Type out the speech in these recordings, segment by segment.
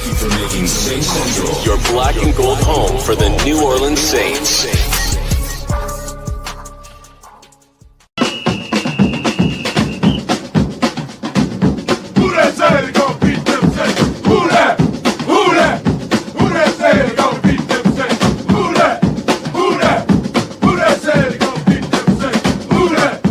Thank you for making Saints Central your black and gold home for the New Orleans Saints. Who that say they gonna beat them Saints? Who that? Who that? Who that say they gonna beat them Saints? Who that? Who that? Who that say they gonna beat them Saints? Who that?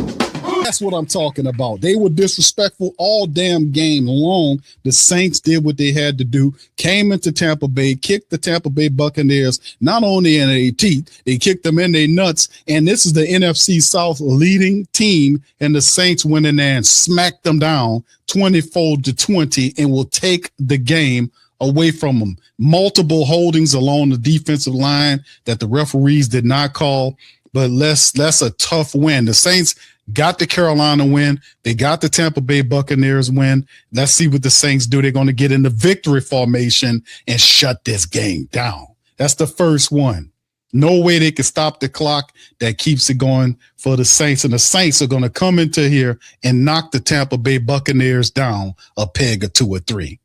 That's what I'm talking about. They were disrespectful all damn game long. The Saints did what they had to do, came into Tampa Bay, kicked the Tampa Bay Buccaneers, not only in their teeth, they kicked them in their nuts. And this is the NFC South leading team, and the Saints went in there and smacked them down 24-20 and will take the game away from them. Multiple holdings along the defensive line that the referees did not call, but that's a tough win. The Saints got the Carolina win. They got the Tampa Bay Buccaneers win. Let's see what the Saints do. They're going to get in the victory formation and shut this game down. That's the first one. No way they can stop the clock. That keeps it going for the Saints. And the Saints are going to come into here and knock the Tampa Bay Buccaneers down a peg or two or three.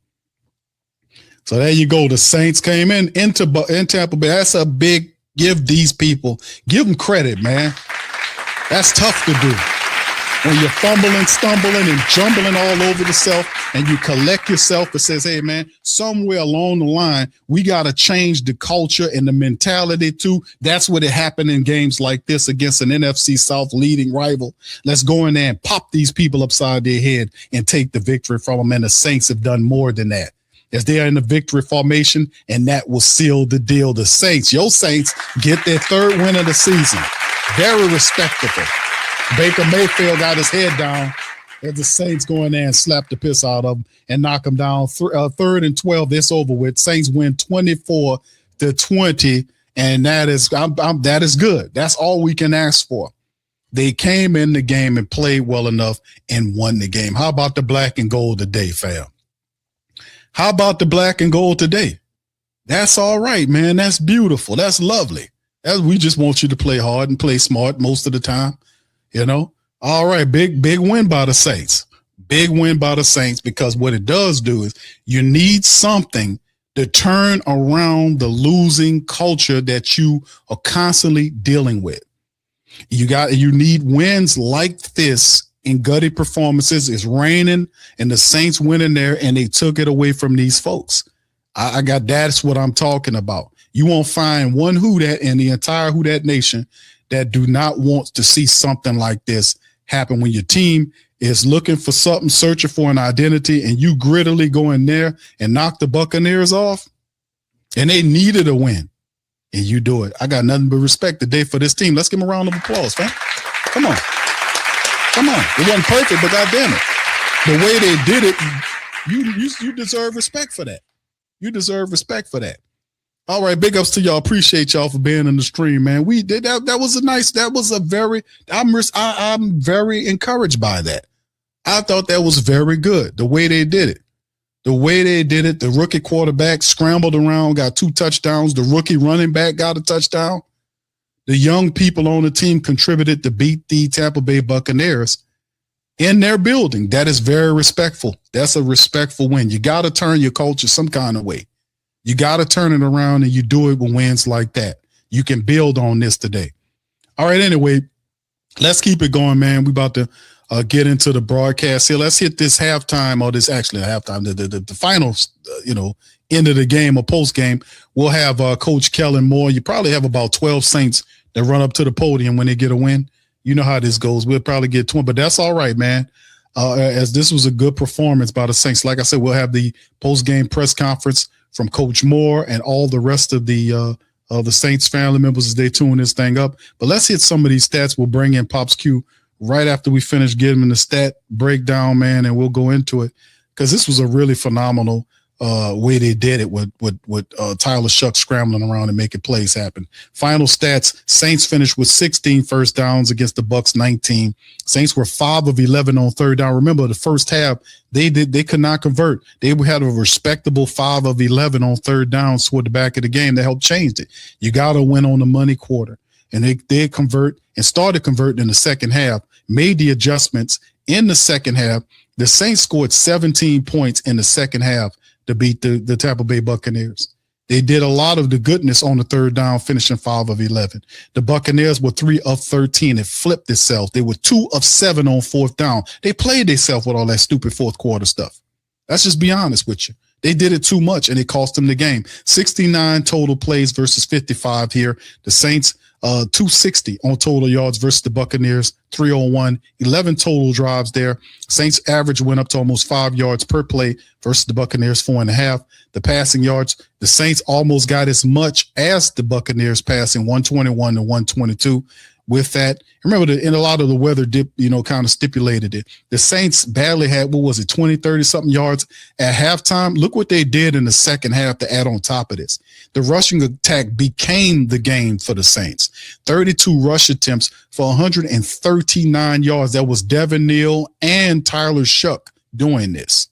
So there you go. The Saints came in Tampa Bay. That's a big, give them credit, man. That's tough to do. When you're fumbling, stumbling, and jumbling all over the self, and you collect yourself and says, hey, man, somewhere along the line, we got to change the culture and the mentality too. That's what it happened in games like this against an NFC South leading rival. Let's go in there and pop these people upside their head and take the victory from them. And the Saints have done more than that, as they are in the victory formation, and that will seal the deal. The Saints, your Saints, get their third win of the season. Very respectable. Baker Mayfield got his head down as the Saints go in there and slap the piss out of him and knock them down. Third and 12, it's over with. Saints win 24-20, and that is good. That's all we can ask for. They came in the game and played well enough and won the game. How about the black and gold today, fam? How about the black and gold today? That's all right, man. That's beautiful. That's lovely. We just want you to play hard and play smart most of the time, you know. All right, big win by the Saints. Big win by the Saints, because what it does do is you need something to turn around the losing culture that you are constantly dealing with. You need wins like this in gutty performances. It's raining and the Saints went in there and they took it away from these folks. That's what I'm talking about. You won't find one Who Dat in the entire Who Dat nation that do not want to see something like this happen when your team is looking for something, searching for an identity, and you grittily go in there and knock the Buccaneers off, and they needed a win, and you do it. I got nothing but respect today for this team. Let's give them a round of applause, man. Come on. It wasn't perfect, but goddamn it, the way they did it, you deserve respect for that. You deserve respect for that. All right, big ups to y'all. Appreciate y'all for being in the stream, man. We did that. I'm very encouraged by that. I thought that was very good, the way they did it. The rookie quarterback scrambled around, got 2 touchdowns. The rookie running back got a touchdown. The young people on the team contributed to beat the Tampa Bay Buccaneers in their building. That is very respectful. That's a respectful win. You got to turn your culture some kind of way. You got to turn it around, and you do it with wins like that. You can build on this today. All right, anyway, let's keep it going, man. We about to get into the broadcast here. Let's hit this halftime, or this actually halftime, the final, end of the game or post game. We'll have Coach Kellen Moore. You probably have about 12 Saints that run up to the podium when they get a win. You know how this goes. We'll probably get 20, but that's all right, man. As this was a good performance by the Saints. Like I said, we'll have the post-game press conference from Coach Moore and all the rest of the Saints family members as they tune this thing up. But let's hit some of these stats. We'll bring in Pops Q right after we finish getting the stat breakdown, man, and we'll go into it, because this was a really phenomenal way they did it with Tyler Shough scrambling around and making plays happen. Final stats: Saints finished with 16 first downs against the Bucs 19. Saints were 5 of 11 on third down. Remember, the first half they could not convert. They had a respectable 5 of 11 on third down toward the back of the game. That helped change it. You got to win on the money quarter, and they did convert and started converting in the second half. Made the adjustments in the second half. The Saints scored 17 points in the second half to beat the Tampa Bay Buccaneers. They did a lot of the goodness on the third down, finishing 5 of 11. The Buccaneers were 3 of 13. It flipped itself. They were 2 of 7 on fourth down. They played themselves with all that stupid fourth quarter stuff. Let's just be honest with you. They did it too much, and it cost them the game. 69 total plays versus 55 here. The Saints, 260 on total yards versus the Buccaneers, 301. 11 total drives there. Saints average went up to almost 5 yards per play versus the Buccaneers, 4.5. The passing yards, the Saints almost got as much as the Buccaneers passing, 121 to 122. With that, remember in a lot of the weather dip, kind of stipulated it. The Saints badly had, 20, 30 something yards at halftime. Look what they did in the second half to add on top of this. The rushing attack became the game for the Saints. 32 rush attempts for 139 yards. That was Devin Neal and Tyler Shough doing this.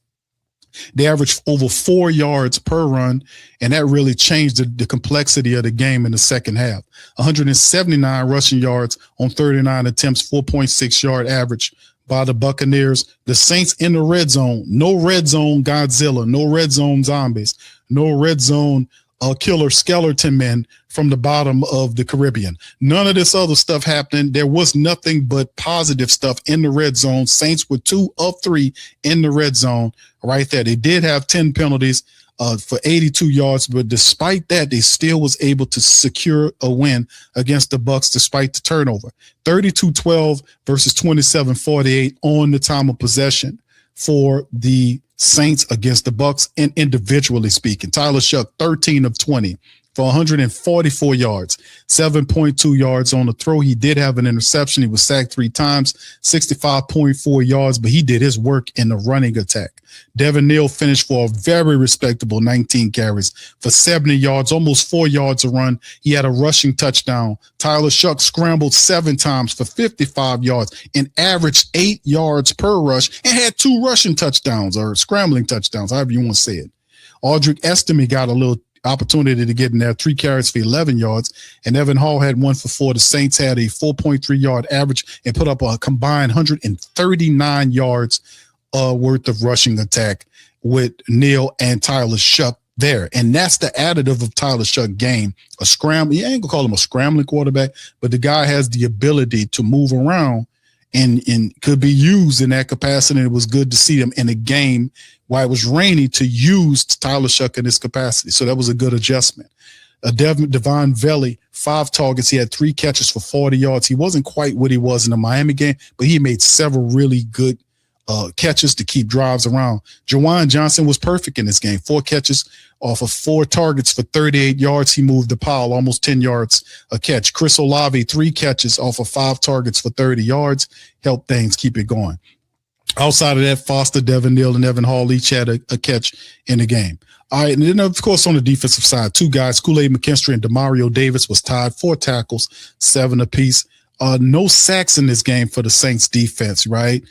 They averaged over 4 yards per run, and that really changed the complexity of the game in the second half. 179 rushing yards on 39 attempts, 4.6 yard average by the Buccaneers. The Saints in the red zone, no red zone Godzilla, no red zone zombies, no red zone killer skeleton men from the bottom of the Caribbean. None of this other stuff happening. There was nothing but positive stuff in the red zone. Saints were 2 of 3 in the red zone right there. They did have 10 penalties for 82 yards, but despite that, they still was able to secure a win against the Bucs despite the turnover. 32-12 versus 27-48 on the time of possession for the Saints against the Bucs, and individually speaking, Tyler Shough, 13 of 20 for 144 yards, 7.2 yards on the throw. He did have an interception. He was sacked 3 times, 65.4 yards, but he did his work in the running attack. Devin Neal finished for a very respectable 19 carries for 70 yards, almost 4 yards a run. He had a rushing touchdown. Tyler Shough scrambled 7 times for 55 yards and averaged 8 yards per rush and had 2 rushing touchdowns or scrambling touchdowns, however you want to say it. Audric Estime got a little opportunity to get in there, 3 carries for 11 yards, and Evan Hall had 1 for 4. The Saints had a 4.3 yard average and put up a combined 139 yards worth of rushing attack with Neal and Tyler Shough there. And that's the additive of Tyler Shough game. A scramble, you ain't gonna call him a scrambling quarterback, but the guy has the ability to move around and could be used in that capacity. And it was good to see him in a game while it was rainy to use Tyler Shough in this capacity. So that was a good adjustment. Devon Velli, 5 targets. He had 3 catches for 40 yards. He wasn't quite what he was in the Miami game, but he made several really good catches to keep drives around. Jawan Johnson was perfect in this game. 4 catches off of 4 targets for 38 yards. He moved the pile, almost 10 yards a catch. Chris Olave, 3 catches off of 5 targets for 30 yards. Helped things keep it going. Outside of that, Foster, Devin Neal, and Evan Hall each had a catch in the game. All right, and then, of course, on the defensive side, 2 guys, Kool-Aid McKinstry and Demario Davis was tied, 4 tackles, 7 apiece. No sacks in this game for the Saints defense, right?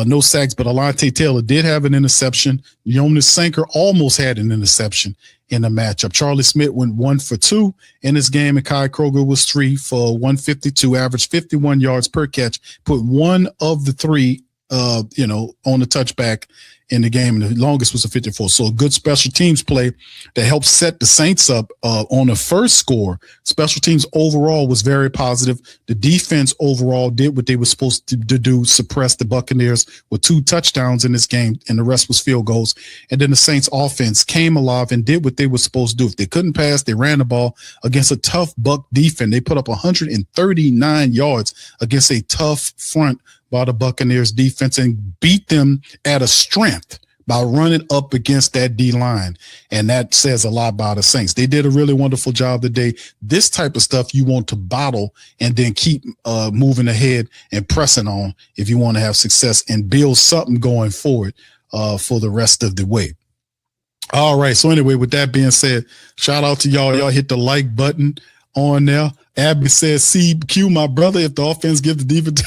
No sacks, but Alante Taylor did have an interception. Jonas Sanker almost had an interception in the matchup. Charlie Smith went 1 for 2 in this game, and Kai Kroger was 3 for 152, averaged 51 yards per catch, put 1 of the 3 on the touchback in the game, and the longest was a 54. So a good special teams play that helped set the Saints up on the first score. Special teams overall was very positive. The defense overall did what they were supposed to do, suppress the Buccaneers with 2 touchdowns in this game, and the rest was field goals. And then the Saints offense came alive and did what they were supposed to do. If they couldn't pass, they ran the ball against a tough Buc defense. They put up 139 yards against a tough front by the Buccaneers defense and beat them at a strength by running up against that D-line. And that says a lot about the Saints. They did a really wonderful job today. This type of stuff you want to bottle and then keep moving ahead and pressing on if you want to have success and build something going forward for the rest of the way. All right. So anyway, with that being said, shout out to y'all. Y'all hit the like button on there. Abby says, CQ, my brother, if the offense gives the defense.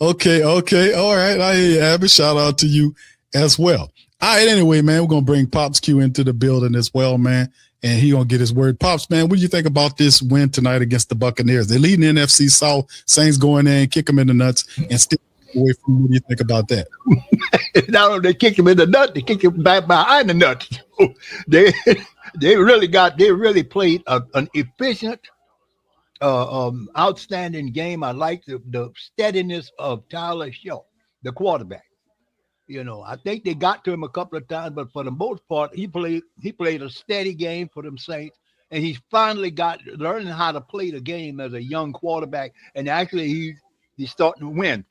Okay. All right. I hear you, Abby. Shout out to you as well. All right. Anyway, man, we're going to bring Pops Q into the building as well, man. And he going to get his word. Pops, man, what do you think about this win tonight against the Buccaneers? They lead in the NFC South. Saints going in, kick them in the nuts, and still away from you. What do you think about that? Not only they kicked him in the nut, they kicked him back behind the nut. they really played an efficient, outstanding game. I like the steadiness of Tyler Shough, the quarterback. I think they got to him a couple of times, but for the most part, he played a steady game for them Saints, and he's finally learning how to play the game as a young quarterback, and actually he's starting to win.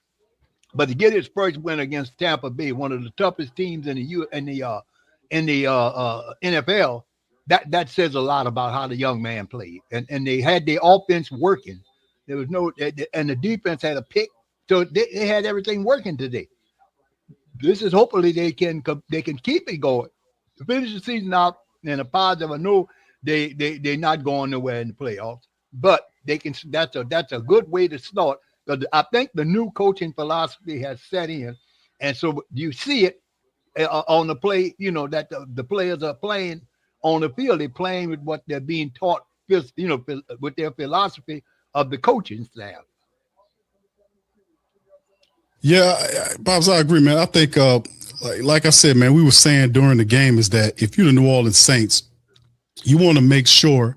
But to get his first win against Tampa Bay, one of the toughest teams in the NFL, that says a lot about how the young man played, and they had their offense working. There was and the defense had a pick, so they had everything working today. This is hopefully they can keep it going to finish the season out in a positive. I know they're not going nowhere in the playoffs, but they can. That's a good way to start, because I think the new coaching philosophy has set in, and so you see it on the play. That the players are playing on the field. They're playing with what they're being taught. With their philosophy of the coaching staff. Yeah, Bobs, I agree, man. I think, like I said, man, we were saying during the game is that if you're the New Orleans Saints, you want to make sure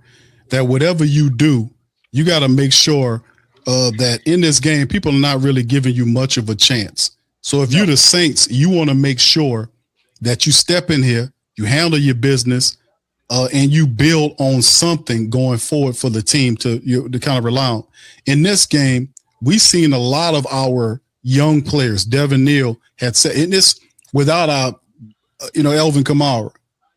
that whatever you do, you got to make sure that in this game, people are not really giving you much of a chance. So if you're the Saints, you want to make sure that you step in here, you handle your business, and you build on something going forward for the team to kind of rely on. In this game, we've seen a lot of our young players. Devin Neal had said in this without our, Elvin Kamara.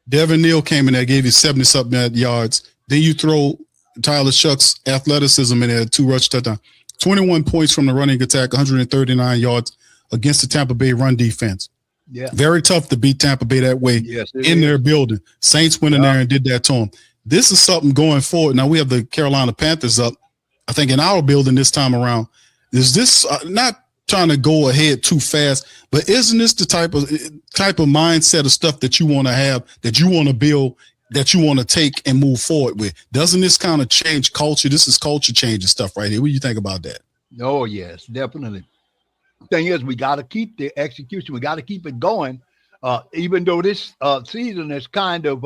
Devin Neal came in there, gave you 70-something yards. Then you throw Tyler Shough's athleticism in there, 2 rush touchdowns, 21 points from the running attack, 139 yards against the Tampa Bay run defense. Yeah, very tough to beat Tampa Bay that way in their building. Saints went in there and did that to them. This is something going forward. Now we have the Carolina Panthers up, I think, in our building this time around. Is this not trying to go ahead too fast, but isn't this the type of mindset of stuff that you want to have, that you want to build, that you want to take and move forward with? Doesn't this kind of change culture? This is culture changing stuff right here. What do you think about that? Oh, yes, definitely. Thing is, we got to keep the execution. We got to keep it going, even though this season is kind of,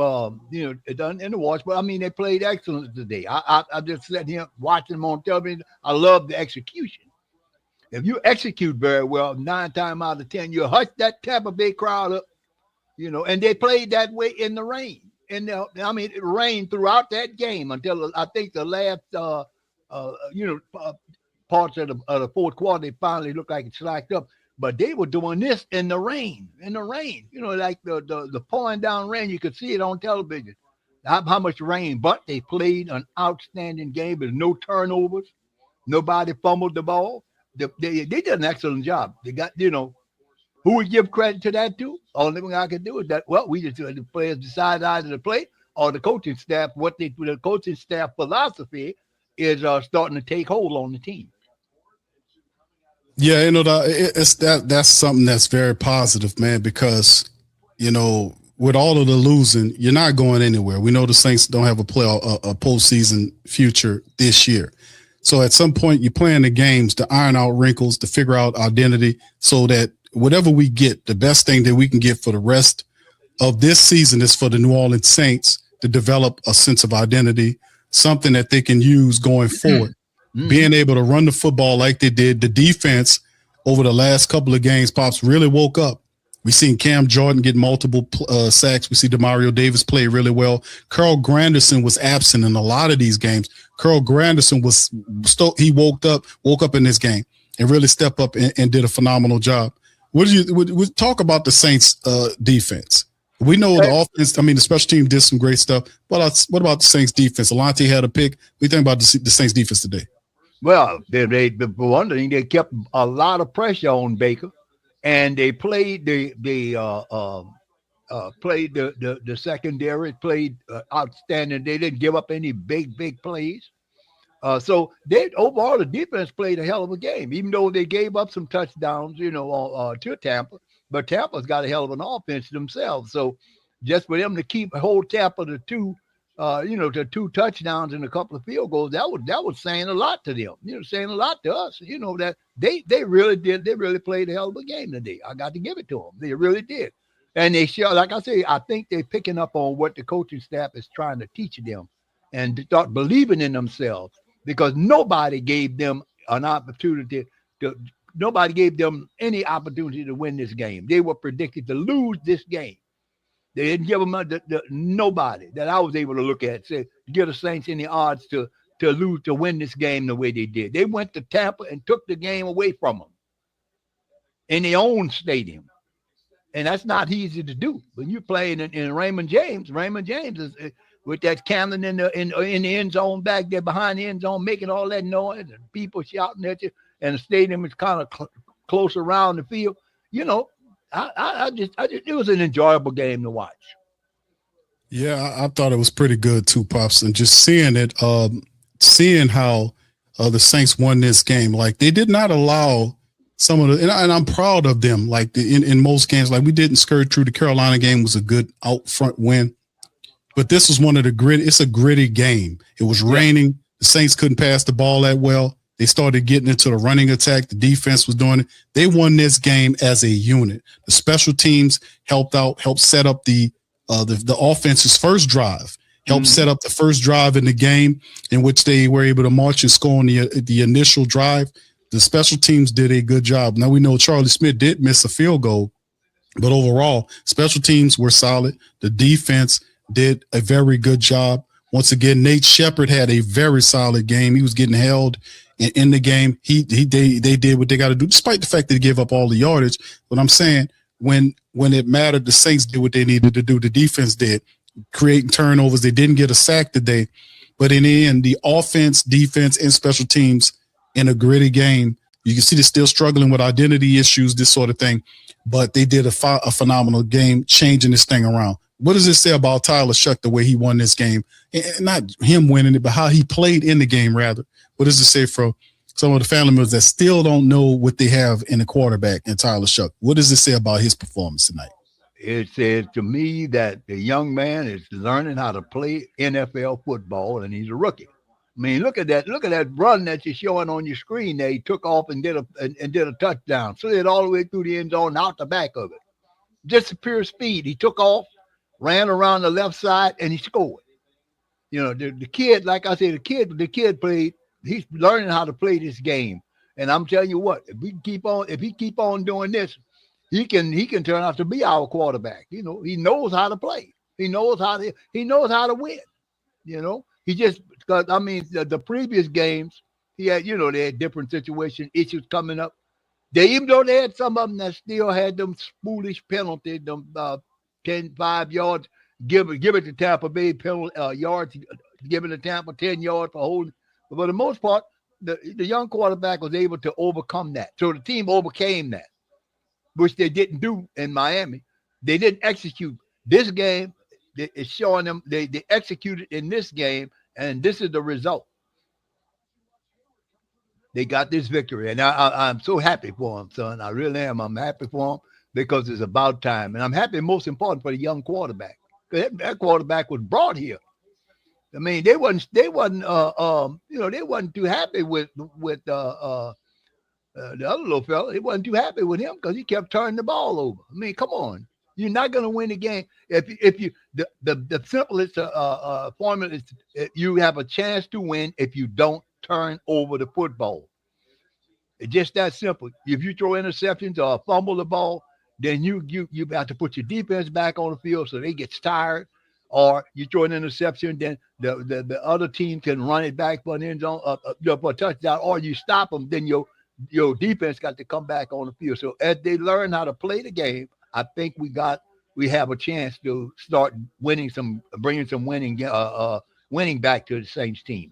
it done in the wash. But I mean, they played excellent today. I just sat here watching them on television. I love the execution. If you execute very well, 9 times out of 10, you hush that Tampa Bay crowd up, and they played that way in the rain. And it rained throughout that game until I think the last, parts of the fourth quarter, they finally looked like it slacked up. But they were doing this in the rain, like the pouring down rain. You could see it on television, how much rain. But they played an outstanding game. There's no turnovers. Nobody fumbled the ball. They did an excellent job. They got, who would give credit to that too? Only thing I can do is that, the players decide either to play or the coaching staff, the coaching staff philosophy is starting to take hold on the team. Yeah, that's something that's very positive, man, because, with all of the losing, you're not going anywhere. We know the Saints don't have a postseason future this year. So at some point, you're playing the games to iron out wrinkles, to figure out identity, so that whatever we get, the best thing that we can get for the rest of this season is for the New Orleans Saints to develop a sense of identity, something that they can use going forward. Being able to run the football like they did. The defense over the last couple of games, Pops, really woke up. We've seen Cam Jordan get multiple sacks. We see Demario Davis play really well. Carl Granderson was absent in a lot of these games. Carl Granderson he woke up in this game and really stepped up and did a phenomenal job. We talk about the Saints defense? We know the offense, the special team did some great stuff. What about the Saints defense? Alante had a pick. What do you think about the Saints defense today? Well, they for one thing, they kept a lot of pressure on Baker, and they played the secondary, played outstanding. They didn't give up any big plays. So overall the defense played a hell of a game, even though they gave up some touchdowns, to Tampa. But Tampa's got a hell of an offense themselves. So just for them to hold Tampa to 2 to 2 touchdowns and a couple of field goals, that was saying a lot to them. Saying a lot to us. That they really did. They really played a hell of a game today. I got to give it to them. They really did. And they show, like I say, I think they're picking up on what the coaching staff is trying to teach them and start believing in themselves, because nobody gave them an opportunity nobody gave them any opportunity to win this game. They were predicted to lose this game. They didn't give them nobody that I was able to look at say give the Saints any odds to win this game the way they did. They went to Tampa and took the game away from them in their own stadium. And that's not easy to do. When you're playing in Raymond James is with that cannon in the end zone back there behind the end zone, making all that noise and people shouting at you, and the stadium is kind of close around the field. I just it was an enjoyable game to watch. Yeah, I thought it was pretty good too, Pops, and just seeing it, seeing how the Saints won this game. Like, they did not allow some of the, and I'm proud of them. Like in most games, like we didn't skirt through. The Carolina game was a good out front win, but this was one of the gritty. It's a gritty game. It was raining. The Saints couldn't pass the ball that well. They started getting into the running attack. The defense was doing it. They won this game as a unit. The special teams helped set up the offense's first drive. Helped set up the first drive in the game, in which they were able to march and score on the initial drive. The special teams did a good job. Now, we know Charlie Smith did miss a field goal, but overall, special teams were solid. The defense did a very good job. Once again, Nate Shepard had a very solid game. He was getting held in the game. They did what they got to do, despite the fact that they gave up all the yardage. But I'm saying, when it mattered, the Saints did what they needed to do. The defense did, creating turnovers. They didn't get a sack today. But in the end, the offense, defense, and special teams in a gritty game, you can see they're still struggling with identity issues, this sort of thing. But they did a phenomenal game, changing this thing around. What does it say about Tyler Shough, the way he won this game? And not him winning it, but how he played in the game, rather. What does it say for some of the family members that still don't know what they have in the quarterback in Tyler Shough? What does it say about his performance tonight? It says to me that the young man is learning how to play NFL football, and he's a rookie. I mean, look at that run that you're showing on your screen there. He took off and did a touchdown, slid all the way through the end zone, out the back of it. Just pure speed. He took off, ran around the left side, and he scored. The kid, like I said, the kid played. He's learning how to play this game, and I'm telling you what, if he keep on doing this, he can turn out to be our quarterback. He knows how to play. He knows how to win. He just, because I mean, the previous games, he had, they had different situation issues coming up. Even though they had some of them that still had them foolish penalties, them 5 yards, give it to Tampa Bay, yards, giving to Tampa 10 yards for holding. But for the most part, the young quarterback was able to overcome that. So the team overcame that, which they didn't do in Miami. They didn't execute. This game, it's showing them they executed in this game, and this is the result. They got this victory, and I'm so happy for them, son. I really am. I'm happy for them because it's about time, and I'm happy, most important, for the young quarterback. That quarterback was brought here. I mean, they wasn't too happy with the other little fella. They wasn't too happy with him because he kept turning the ball over. I mean, come on. You're not going to win the game if you the simplest formula is you have a chance to win if you don't turn over the football. It's just that simple. If you throw interceptions or fumble the ball, then you have to put your defense back on the field so they get tired. Or you throw an interception, then the other team can run it back for an end zone, for a touchdown, or you stop them. Then your defense got to come back on the field. So as they learn how to play the game, I think we have a chance to start bringing some winning back to the Saints team.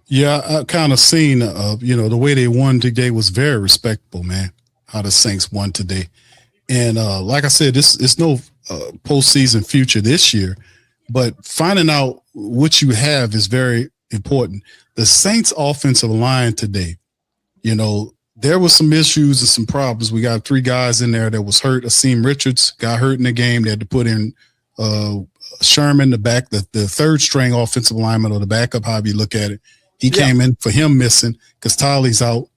Yeah, I kind of seen, the way they won today was very respectable, man. How the Saints won today, and like I said, it's no postseason future this year, but finding out what you have is very important. The Saints offensive line today, there was some issues and some problems. We got 3 guys in there that was hurt. Asim Richards got hurt in the game. They had to put in Sherman, the third string offensive lineman or the backup, however you look at it. He came in for him missing because Tolly's out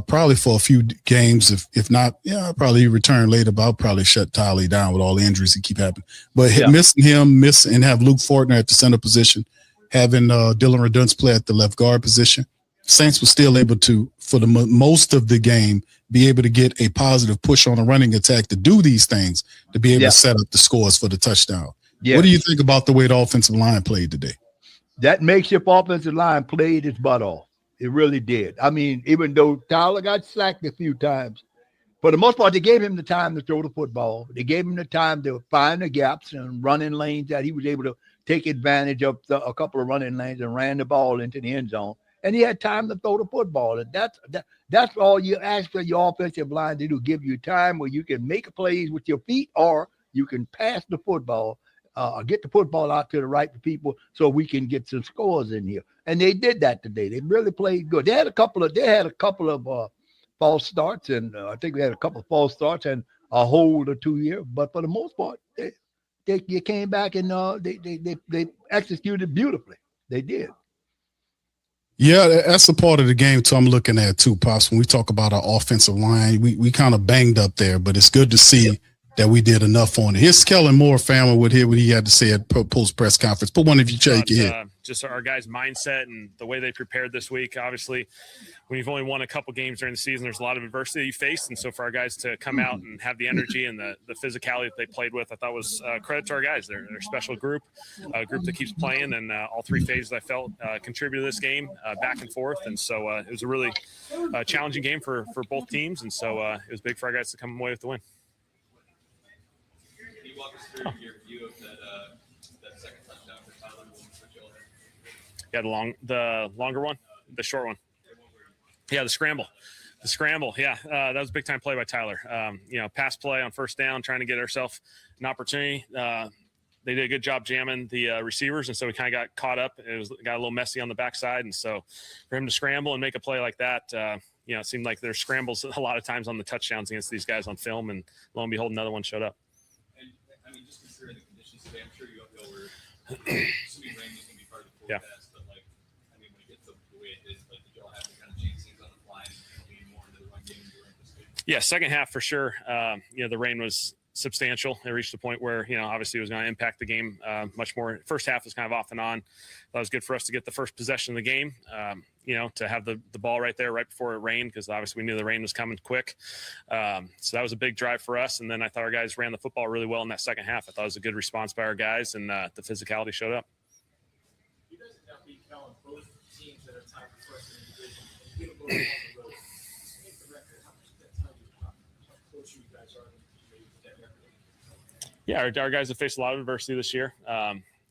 probably for a few games. If not, probably he returned later, but I'll probably shut Tolly down with all the injuries that keep happening. But missing and have Luke Fortner at the center position, having Dylan Redunce play at the left guard position, Saints were still able to, for the most of the game, be able to get a positive push on a running attack to do these things, to be able to set up the scores for the touchdown. Yeah. What do you think about the way the offensive line played today? That makeshift offensive line played its butt off. It really did. I mean, even though Tyler got sacked a few times, for the most part, they gave him the time to throw the football. They gave him the time to find the gaps and running lanes that he was able to take advantage of a couple of running lanes and ran the ball into the end zone. And he had time to throw the football. And that's all you ask for your offensive line to do, give you time where you can make plays with your feet or you can pass the football, get the football out to the right people so we can get some scores in here. And they did that today. They really played good. They had a couple of false starts, and I think they had a couple of false starts and a hold or two here. But for the most part, they came back and they executed beautifully. They did. Yeah, that's a part of the game too. I'm looking at too, Pops. When we talk about our offensive line, we kind of banged up there, but it's good to see that we did enough on it. Here's Kellen Moore, family, what he had to say at post press conference. Put one of you check your head. Just our guys' mindset and the way they prepared this week. Obviously, when you've only won a couple games during the season, there's a lot of adversity you face. And so for our guys to come out and have the energy and the physicality that they played with, I thought was credit to our guys. They're a special group, a group that keeps playing. And all three phases I felt contributed to this game back and forth. And so it was a really challenging game for both teams. And so it was big for our guys to come away with the win. Can you walk us through your view of that second touchdown for Tyler? Yeah, the longer one, the short one. Yeah, the scramble. Yeah, that was a big time play by Tyler. Pass play on first down, trying to get ourselves an opportunity. They did a good job jamming the receivers, and so we kind of got caught up. It got a little messy on the backside, and so for him to scramble and make a play like that, it seemed like there's scrambles a lot of times on the touchdowns against these guys on film, and lo and behold, another one showed up. And I mean, just considering the conditions today, I'm sure you were assuming rain was going to be part of the forecast. Yeah. But when it gets the way it is, did y'all have to kind of change things on the fly and lean more into the run game during this game? Yeah, second half for sure. The rain was substantial. It reached the point where, obviously it was going to impact the game much more. First half was kind of off and on. That was good for us to get the first possession of the game, to have the ball right there right before it rained, because obviously we knew the rain was coming quick. So that was a big drive for us. And then I thought our guys ran the football really well in that second half. I thought it was a good response by our guys, and the physicality showed up. You guys have now beat Kellen, both teams that are tied for first in the division, and you get both on the road. Just make the record. How much does that tell you how close you guys are to that record? Yeah, our guys have faced a lot of adversity this year.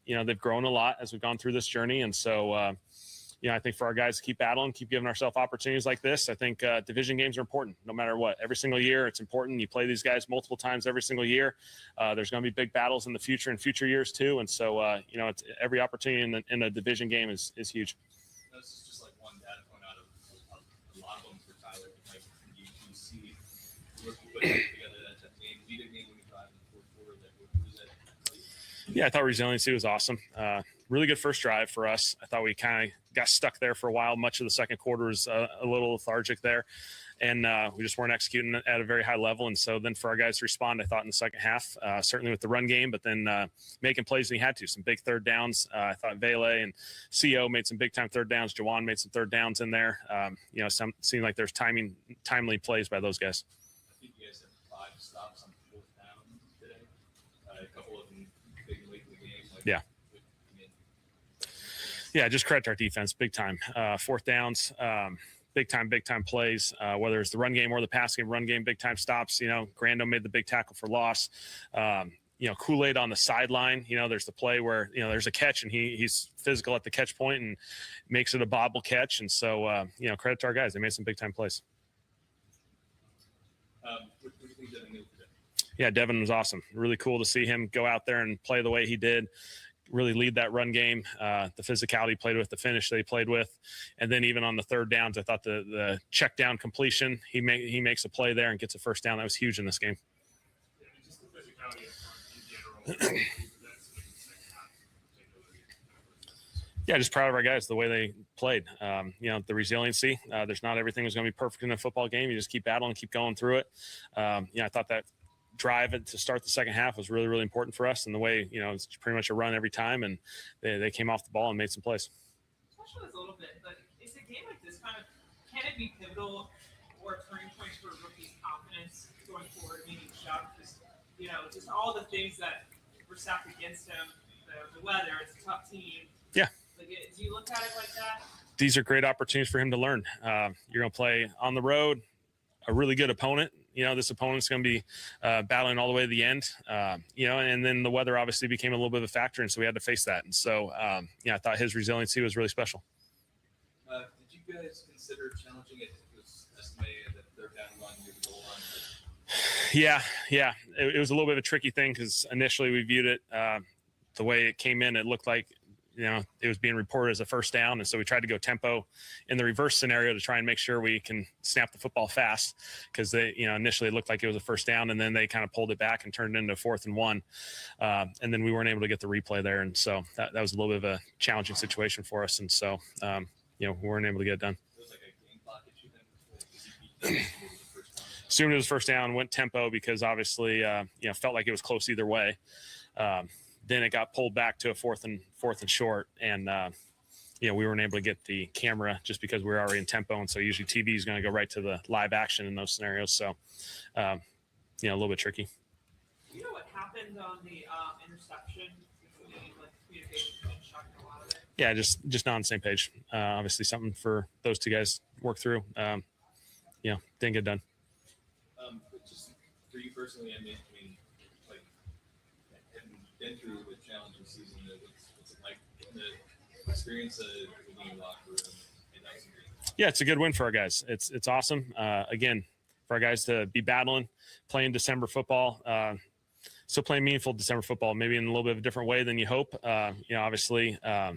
They've grown a lot as we've gone through this journey. And so, I think for our guys to keep battling, keep giving ourselves opportunities like this, I think division games are important no matter what. Every single year, it's important. You play these guys multiple times every single year. There's going to be big battles in the future and future years too. And so, it's every opportunity in a division game is huge. This is just like one data point out of a lot of them for Tyler. You see put together that game. We didn't make any drive in the fourth quarter. What was that? Yeah, I thought resiliency was awesome. Really good first drive for us. I thought we kind of got stuck there for a while. Much of the second quarter was a little lethargic there, and we just weren't executing at a very high level. And so then for our guys to respond, I thought in the second half, certainly with the run game, but then making plays when he had to. Some big third downs. I thought Vele and CO made some big time third downs. Jawan made some third downs in there. Seemed like there's timely plays by those guys. I think you guys had 5 stops on fourth down today. A couple of them big late in the game. Yeah. Yeah, just credit to our defense, big time. Fourth downs, big time plays, whether it's the run game or the pass game, run game, big time stops. Grando made the big tackle for loss. Kool-Aid on the sideline. There's the play where, there's a catch and he's physical at the catch point and makes it a bobble catch. And so, credit to our guys. They made some big time plays. What do you think Devin did today? Yeah, Devin was awesome. Really cool to see him go out there and play the way he did. Really lead that run game, the physicality he played with, the finish that he played with. And then even on the third downs, I thought the check down completion, he makes a play there and gets a first down. That was huge in this game. Yeah, just proud of our guys, the way they played. The resiliency. There's not everything was going to be perfect in a football game. You just keep battling, keep going through it. I thought that drive to start the second half was really, really important for us. And the way, it's pretty much a run every time. And they came off the ball and made some plays. Especially a little bit, but is a game like this can it be pivotal or turning points for a rookie's confidence going forward, meaning Shough? Because, just all the things that were stacked against him, the weather, it's a tough team. Yeah. Do you look at it like that? These are great opportunities for him to learn. You're going to play on the road, a really good opponent. This opponent's going to be battling all the way to the end, and then the weather obviously became a little bit of a factor, and so we had to face that. And so, I thought his resiliency was really special. Did you guys consider challenging it? It was estimated that they're down line near the goal line. Yeah. It was a little bit of a tricky thing because initially we viewed it the way it came in. It looked like it was being reported as a first down. And so we tried to go tempo in the reverse scenario to try and make sure we can snap the football fast because they, initially it looked like it was a first down and then they kind of pulled it back and turned it into 4th and 1. And then we weren't able to get the replay there. And so that was a little bit of a challenging situation for us. And so, we weren't able to get it done. It was like a game clock issue then? Assumed it was first down, went tempo because obviously, felt like it was close either way. Then it got pulled back to a fourth and short, and we weren't able to get the camera just because we were already in tempo, and so usually TV is going to go right to the live action in those scenarios. So, a little bit tricky. Do you know what happened on the interception between communication and Shough and a lot of it? Yeah, just not on the same page. Obviously, something for those two guys to work through. Didn't get done. Just for you personally, having been through the challenging season, what's it like in the experience of being in the locker room? Yeah, it's a good win for our guys. It's awesome. Again, for our guys to be battling, playing December football, still playing meaningful December football, maybe in a little bit of a different way than you hope. Obviously, I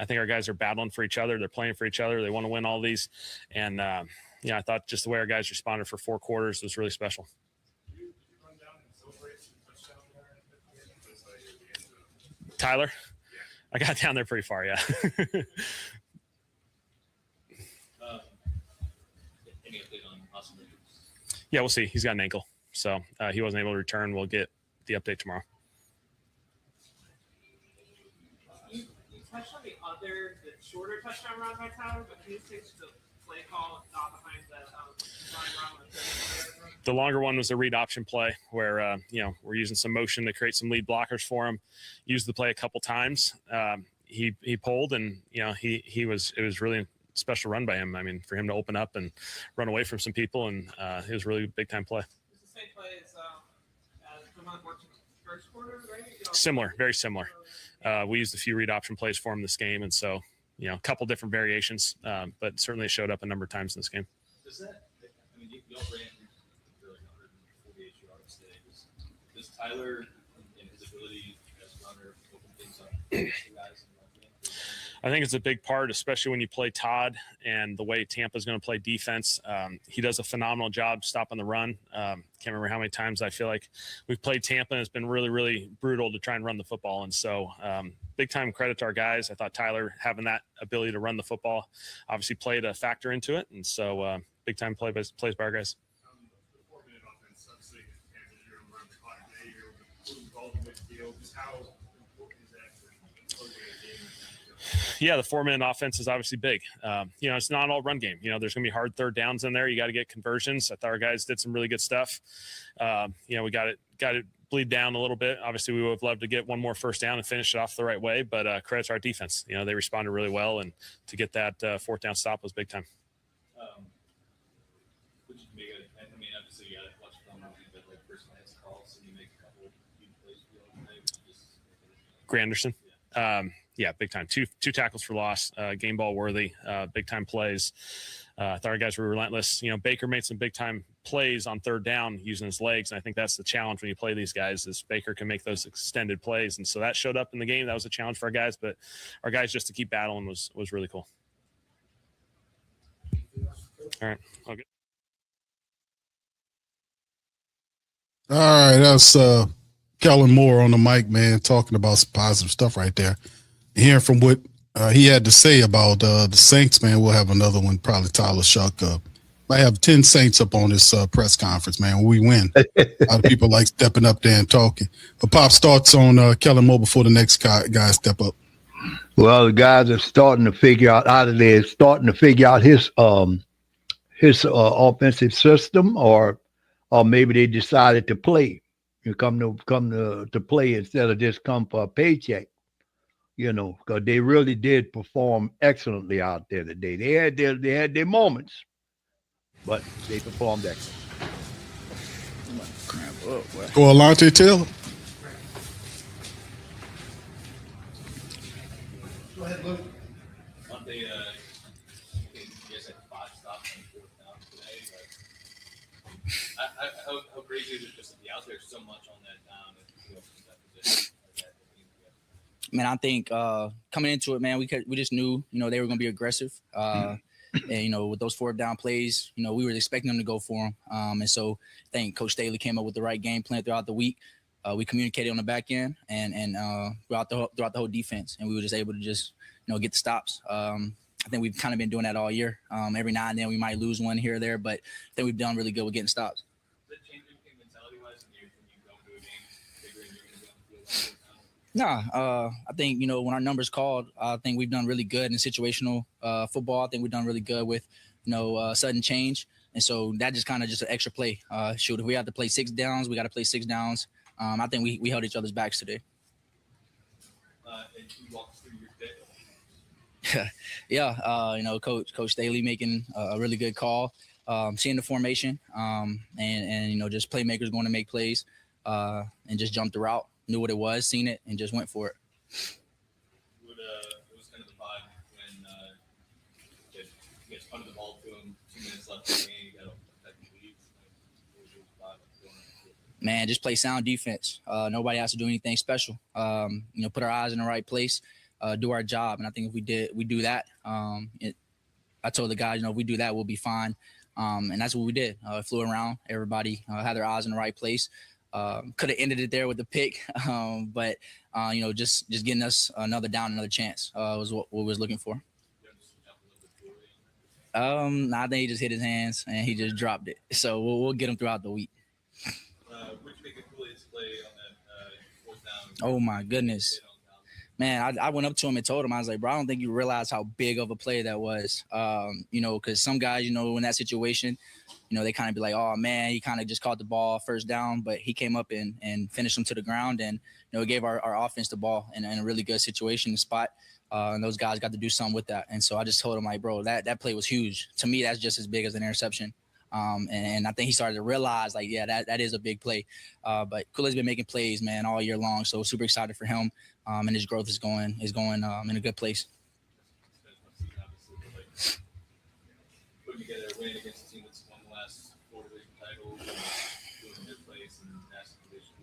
think our guys are battling for each other. They're playing for each other. They want to win all these. And, I thought just the way our guys responded for 4 quarters was really special. Tyler? I got down there pretty far, yeah. Any update on Austin Richards? Yeah, we'll see. He's got an ankle. So he wasn't able to return. We'll get the update tomorrow. You touched on the shorter touchdown run by Tyler, but can you take the play call behind that design run with the longer one was a read option play where, we're using some motion to create some lead blockers for him. Used the play a couple times. He pulled and, it was really a special run by him. I mean, for him to open up and run away from some people. And it was really a big time play. It's the same play as the one that worked in the first quarter, right? Similar, very similar. We used a few read option plays for him this game. And so, a couple different variations, but certainly it showed up a number of times in this game. Does that, y'all ran for like 148 yards today. Does Tyler and his ability as a runner open things up for guys in the game? I think it's a big part, especially when you play Todd and the way Tampa's going to play defense. He does a phenomenal job stopping the run. Can't remember how many times I feel like we've played Tampa and it's been really, really brutal to try and run the football. And so big time credit to our guys. I thought Tyler having that ability to run the football obviously played a factor into it. And so big time plays by our guys. The 4-minute offense, obviously, you're going to run the clock today, you're moving the ball to midfield. Just how important is that for closing a game? Yeah, the 4-minute offense is obviously big. It's not all run game. There's going to be hard third downs in there. You got to get conversions. I thought our guys did some really good stuff. We got it bleed down a little bit. Obviously, we would have loved to get one more first down and finish it off the right way, but credit to our defense. They responded really well, and to get that 4th down stop was big time. Would you make it? I mean, obviously, you got to watch film, but like personalized calls, so you make a couple of huge plays for the other day. Granderson. Yeah, big time. Two tackles for loss, game ball worthy, big time plays. I thought our guys were relentless. Baker made some big time plays on 3rd down using his legs, and I think that's the challenge when you play these guys is Baker can make those extended plays, and so that showed up in the game. That was a challenge for our guys, but our guys just to keep battling was really cool. All right, okay. All right, that's Kellen Moore on the mic, man, talking about some positive stuff right there. Hearing from what he had to say about the Saints, man. We'll have another one, probably Tyler Shough. I have 10 Saints up on this press conference, man. When we win, a lot of people like stepping up there and talking. But Pop's thoughts on Kellen Moore before the next guy step up. Well, the guys are starting to figure out his offensive system, or maybe they decided to play. You come to play instead of just come for a paycheck. Because they really did perform excellently out there today. They had their moments, but they performed excellent. Go Alontae Taylor. Go ahead, Luke. Monday, you guys had 5 stops on 4th down today. How crazy is it just to be out there so much on that down and that position? Man, I think coming into it, man, we just knew, they were going to be aggressive. And, with those 4th down plays, we were expecting them to go for them. And so I think Coach Staley came up with the right game plan throughout the week. We communicated on the back end and throughout the whole defense, and we were just able to just, get the stops. I think we've kind of been doing that all year. Every now and then we might lose one here or there, but I think we've done really good with getting stops. Does it change anything mentality-wise when you go into a game figuring you're going to be on the field? Nah, I think, when our numbers called, I think we've done really good in situational football. I think we've done really good with, sudden change. And so that just kind of just an extra play. If we have to play 6 downs, we got to play 6 downs. I think we held each other's backs today. And you walk through your pick. Yeah, Coach Staley making a really good call, seeing the formation, and just playmakers going to make plays, and just jumped the route, knew what it was, seen it, and just went for it. It was kind of the vibe when you guys punted the ball to him, 2 minutes left in the game, you got that lead. Man, just play sound defense. Nobody has to do anything special. Put our eyes in the right place, do our job. And I think if we do that, I told the guys, if we do that, we'll be fine. And that's what we did. Flew around. Everybody had their eyes in the right place. Could have ended it there with the pick. But just getting us another down, another chance was what we was looking for. I think he just hit his hands and he just dropped it. So we'll get him throughout the week. Which make a Kool-Aid's play on that 4th down? Oh my goodness. Man, I went up to him and told him, I was like, bro, I don't think you realize how big of a play that was. Because some guys, in that situation, they kind of be like, oh man, he kind of just caught the ball 1st down, but he came up and finished him to the ground, and it gave our offense the ball in a really good situation and spot. And those guys got to do something with that. And so I just told him, like, bro, that play was huge. To me, that's just as big as an interception. And I think he started to realize, like, yeah, that is a big play. But Kool-Aid's been making plays, man, all year long. So super excited for him. And his growth is going in a good place. Putting together a win against a team that's won the last 4 division titles, doing a good place and national division.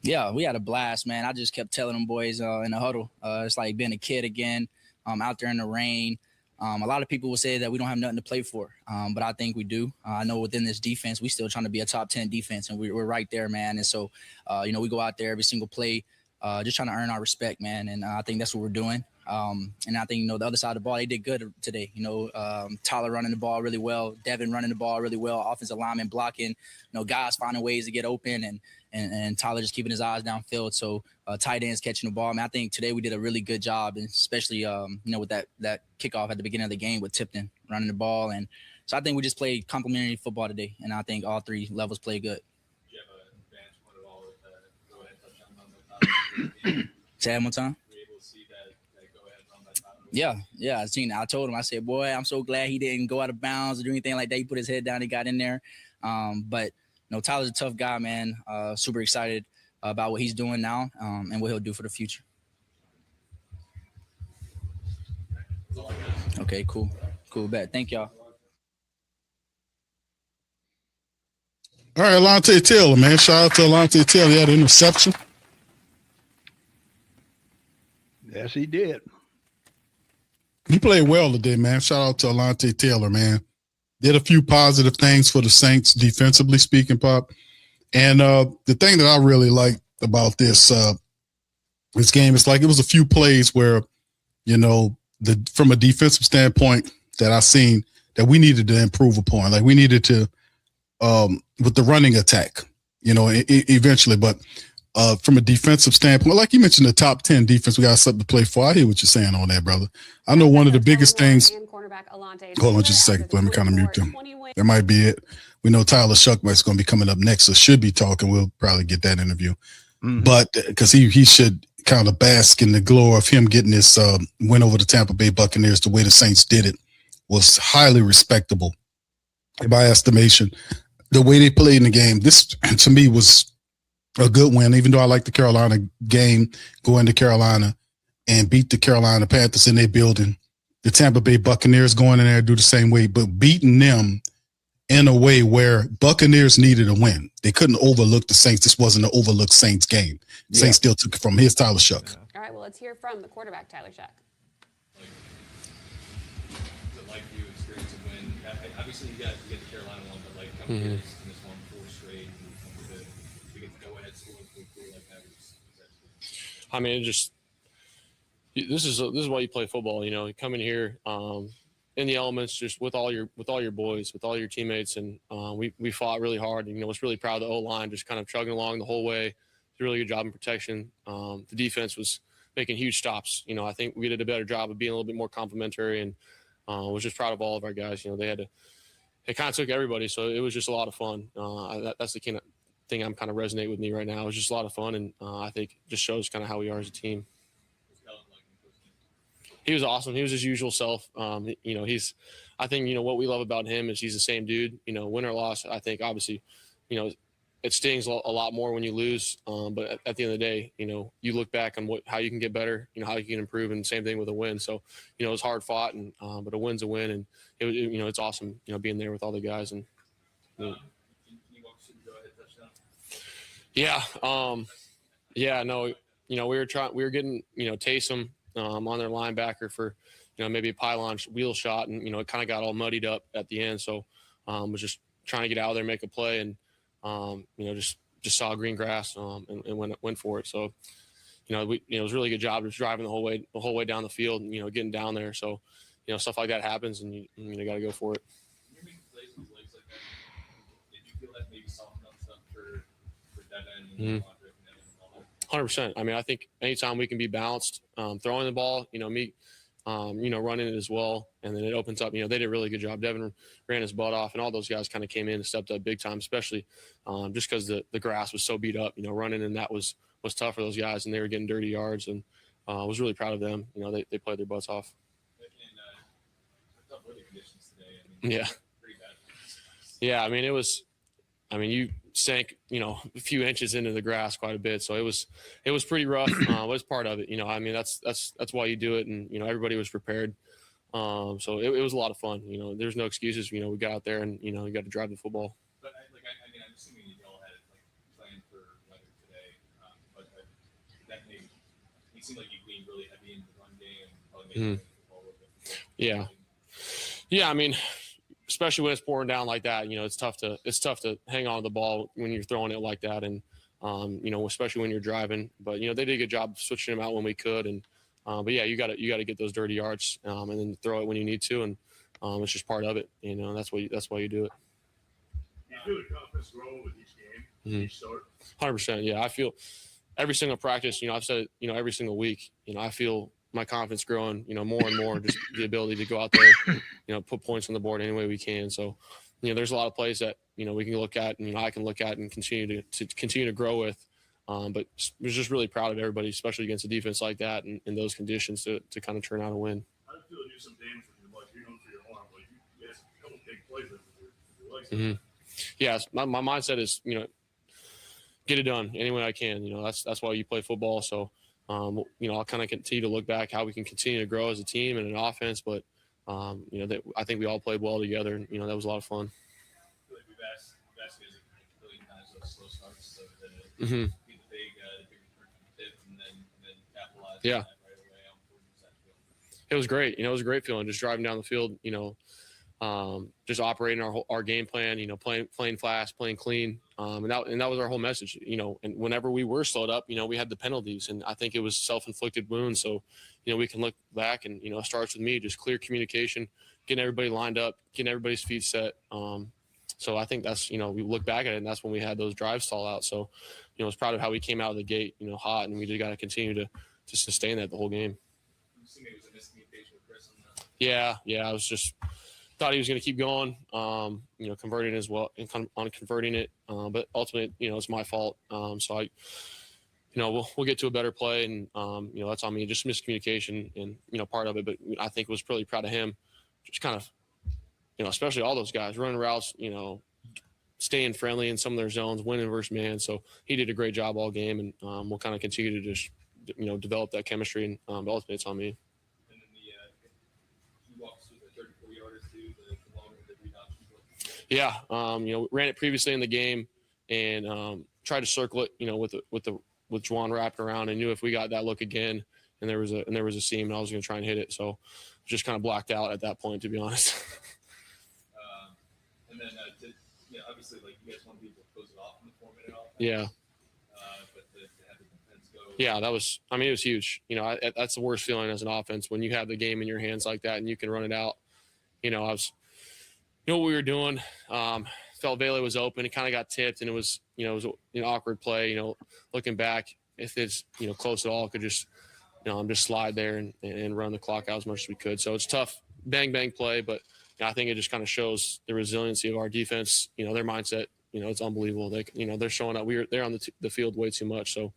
Yeah, we had a blast, man. I just kept telling them boys in the huddle, it's like being a kid again, out there in the rain. A lot of people will say that we don't have nothing to play for, but I think we do. I know within this defense, we still trying to be a top 10 defense, and we're right there, man. And so, we go out there every single play, just trying to earn our respect, man. And I think that's what we're doing. And I think, the other side of the ball, they did good today. Tyler running the ball really well, Devin running the ball really well, offensive lineman blocking, guys finding ways to get open, and Tyler just keeping his eyes downfield. So tight ends catching the ball. I mean, I think today we did a really good job, and especially, with that kickoff at the beginning of the game with Tipton running the ball. And so I think we just played complimentary football today, and I think all 3 levels play good. Did you have an advantage point at all with go-ahead touchdown on the Say that one time. Were you able to see that go-ahead on that time? Yeah, I seen it. I told him, I said, boy, I'm so glad he didn't go out of bounds or do anything like that. He put his head down, he got in there. But Tyler's a tough guy, man. Super excited about what he's doing now and what he'll do for the future. Okay, cool, bet. Thank y'all. All right, Alontae Taylor, man. Shout out to Alontae Taylor. He had an interception. Yes, he did. He played well today, man. Shout out to Alontae Taylor, man. Did a few positive things for the Saints, defensively speaking, Pop. And the thing that I really liked about this game is, like, it was a few plays where from a defensive standpoint that I seen that we needed to improve upon. Like we needed to, with the running attack, eventually, but from a defensive standpoint, like you mentioned, the top 10 defense, we got something to play for. I hear what you're saying on that, brother. I know one of the biggest things. Hold on just a second. Let me kind of mute them. That might be it. We know Tyler Shough is going to be coming up next, so should be talking. We'll probably get that interview. Mm-hmm. But because he should kind of bask in the glow of him getting this win over the Tampa Bay Buccaneers the way the Saints did it was highly respectable. In my estimation, the way they played in the game, this to me was a good win, even though I like the Carolina game, go into Carolina and beat the Carolina Panthers in their building. The Tampa Bay Buccaneers going in there do the same way, but beating them in a way where Buccaneers needed a win. They couldn't overlook the Saints. This wasn't an overlooked Saints game. Yeah. Saints still took it from his Tyler Shough. Yeah. All right, well, let's hear from the quarterback, Tyler Shough. Like you experience a win. Obviously, you get the Carolina one, but like coming in this one 4 straight, to get the go-ahead score like that. I mean, this is why you play football. You come in here in the elements, just with all your boys, with all your teammates, and we fought really hard. And was really proud of the O-line, just kind of chugging along the whole way. Did a really good job in protection. The defense was making huge stops. I think we did a better job of being a little bit more complimentary, and was just proud of all of our guys. They kind of took everybody, so it was just a lot of fun. That's the kind of thing I'm kind of resonate with me right now. It was just a lot of fun, and I think it just shows kind of how we are as a team. He was awesome. He was his usual self. I think, what we love about him is he's the same dude, win or loss. I think obviously, it stings a lot more when you lose. But at the end of the day, you look back on how you can get better, how you can improve, and same thing with a win. So, it was hard fought, and but a win's a win, and it's awesome, being there with all the guys. And can you walk us through the go-ahead touchdown? We were getting, Taysom on their linebacker for, maybe a pylon wheel shot, and it kind of got all muddied up at the end. So, was just trying to get out there, make a play, and just saw green grass and went for it. So, it was a really good job just driving the whole way down the field, and getting down there. So, stuff like that happens, and you got to go for it. When you're making plays with legs like that, did you feel that maybe soften up stuff for that end? 100%. I mean, I think anytime we can be balanced, throwing the ball, me, running it as well, and then it opens up. They did a really good job. Devin ran his butt off, and all those guys kind of came in and stepped up big time, especially just because the grass was so beat up. Running, and that was tough for those guys, and they were getting dirty yards, and I was really proud of them. They played their butts off. And tough weather conditions today. Yeah. Pretty bad. Yeah, I mean, it was. I mean, you sank, a few inches into the grass quite a bit, so it was pretty rough. It was part of it, I mean, that's why you do it, and everybody was prepared. So it was a lot of fun. There's no excuses. We got out there, and you got to drive the football. But I'm assuming you all had planned for weather today, but that made it seemed like you leaned really heavy into the run game, and probably made the football a little bit. Yeah. I mean, especially when it's pouring down like that, it's tough to hang on to the ball when you're throwing it like that. And, especially when you're driving, but, they did a good job switching them out when we could. And, but yeah, you gotta get those dirty yards, and then throw it when you need to. And, it's just part of it. That's why you do it. You feel the confidence grow with each game, each start? 100%. Yeah. I feel every single practice, I've said it, every single week, I feel my confidence growing, more and more, just the ability to go out there, put points on the board any way we can. So, there's a lot of plays that, we can look at, and I can look at and continue to grow with. But we're just really proud of everybody, especially against a defense like that and in those conditions to kind of turn out a win. I feel you do some damage with your legs. You're known for your arm, but you guys a couple big plays with your legs. Yeah, my mindset is, get it done any way I can. That's why you play football. So, I'll kind of continue to look back how we can continue to grow as a team and an offense. But, I think we all played well together, and, that was a lot of fun. I feel like we've asked you guys a billion times those slow starts, so to get the big return from the tip and then capitalize on that right away. It was great. It was a great feeling just driving down the field, just operating our game plan, playing fast, playing clean. And that was our whole message, and whenever we were slowed up, we had the penalties, and I think it was self-inflicted wounds. So, we can look back and, it starts with me, just clear communication, getting everybody lined up, getting everybody's feet set. So I think that's, we look back at it, and that's when we had those drives stall out. So, I was proud of how we came out of the gate, hot, and we just got to continue to sustain that the whole game. Yeah. I was just thought he was going to keep going, converting as well and on converting it. But ultimately, it's my fault. So we'll get to a better play, and, that's on me, just miscommunication and, part of it. But I think was really proud of him, just kind of, especially all those guys running routes, staying friendly in some of their zones, winning versus man. So he did a great job all game, and we'll kind of continue to just, develop that chemistry, and ultimately it's on me. And then you walked through the 34-yarders too, the longer the read option. Yeah, ran it previously in the game and tried to circle it, with Juwan wrapping around, and knew if we got that look again and there was a seam, I was going to try and hit it. So just kind of blacked out at that point, to be honest. And then obviously, like, you guys want people to close it off in the 4-minute offense. Yeah. But to have the defense go. Yeah, it was huge. That's the worst feeling as an offense, when you have the game in your hands like that and you can run it out. What we were doing. Felt Bailey was open. It kind of got tipped, and it was an awkward play. Looking back, if it's close at all, could just just slide there and run the clock out as much as we could. So it's tough, bang play, but I think it just kind of shows the resiliency of our defense. Their mindset. It's unbelievable. They're showing up. They're on the field way too much. So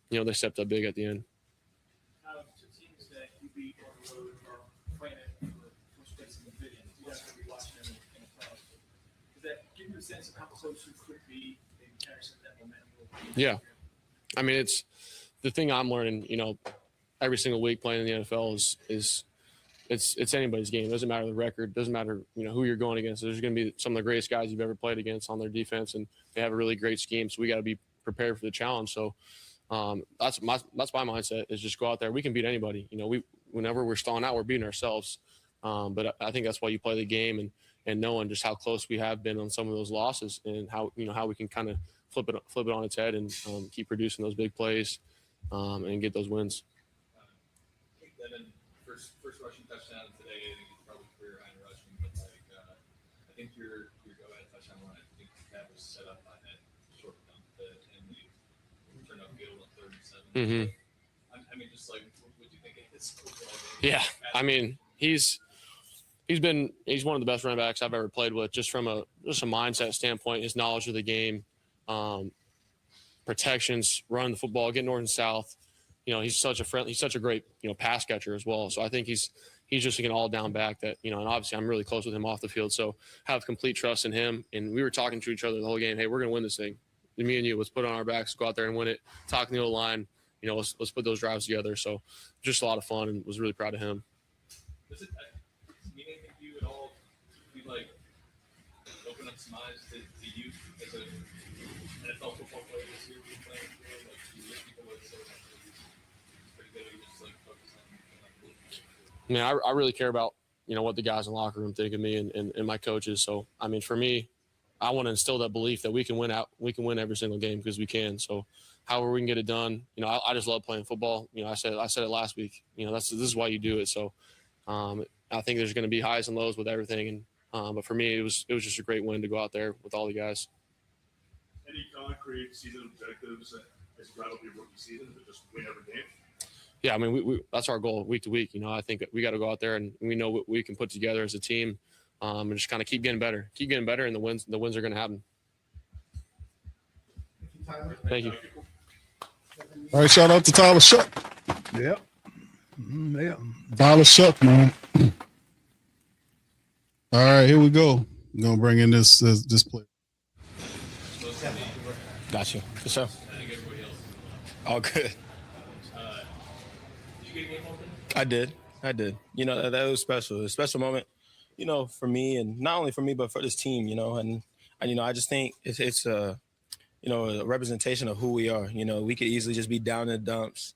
they stepped up big at the end. Two teams that you beat on the road are playing it for first place in the division. You guys are going to be watching them in the playoffs. Does that give you a sense of how close you could be in carrying some of that momentum? Yeah. I mean, it's the thing I'm learning, every single week playing in the NFL is it's anybody's game. It doesn't matter the record. It doesn't matter, who you're going against. There's going to be some of the greatest guys you've ever played against on their defense, and they have a really great scheme. So we got to be prepared for the challenge. So that's my mindset, is just go out there. We can beat anybody. Whenever we're stalling out, we're beating ourselves. But I think that's why you play the game, and knowing just how close we have been on some of those losses, and how we can kind of flip it on its head and keep producing those big plays and get those wins. Then first rushing touchdown today. I think it's probably career high in rushing, but I think your go-ahead touchdown run, I think that was set up by that short dump and the return upfield on 3rd and 7. Mm-hmm. I mean, just like, what do you think of his overall game? Yeah, I mean, he's one of the best running backs I've ever played with, just from a mindset standpoint, his knowledge of the game, protections, running the football, getting north and south. He's such a great, pass catcher as well. So I think he's just like an all down back that, and obviously I'm really close with him off the field. So have complete trust in him. And we were talking to each other the whole game. Hey, we're going to win this thing. Me and you, let's put it on our backs, go out there and win it. Talking the O-line, let's put those drives together. So just a lot of fun, and was really proud of him. Does it mean anything to you at all to be like open up some eyes to you as an NFL football player this year, being playing for, like, you wish people would say that it's pretty good, or you just like focus on I mean, I really care about what the guys in the locker room think of me and my coaches. So I mean, for me, I want to instill that belief that we can win every single game, because we can. So however we can get it done, I just love playing football. I said it last week. This is why you do it. So I think there's going to be highs and lows with everything, and but for me, it was just a great win to go out there with all the guys. Any concrete season objectives as you wrap up your rookie season to just win every game? Yeah, I mean, we that's our goal week to week. I think we got to go out there, and we know what we can put together as a team, and just kind of keep getting better, and the wins are going to happen. Thank you. All right, shout out to Tyler Shough. Yep. Yeah. Tyler Shough, man. All right, here we go. I'm gonna bring in this play. Got you. For sure. All good. I did. That was special. It was a special moment, for me, and not only for me, but for this team, and I just think it's a representation of who we are. We could easily just be down in the dumps,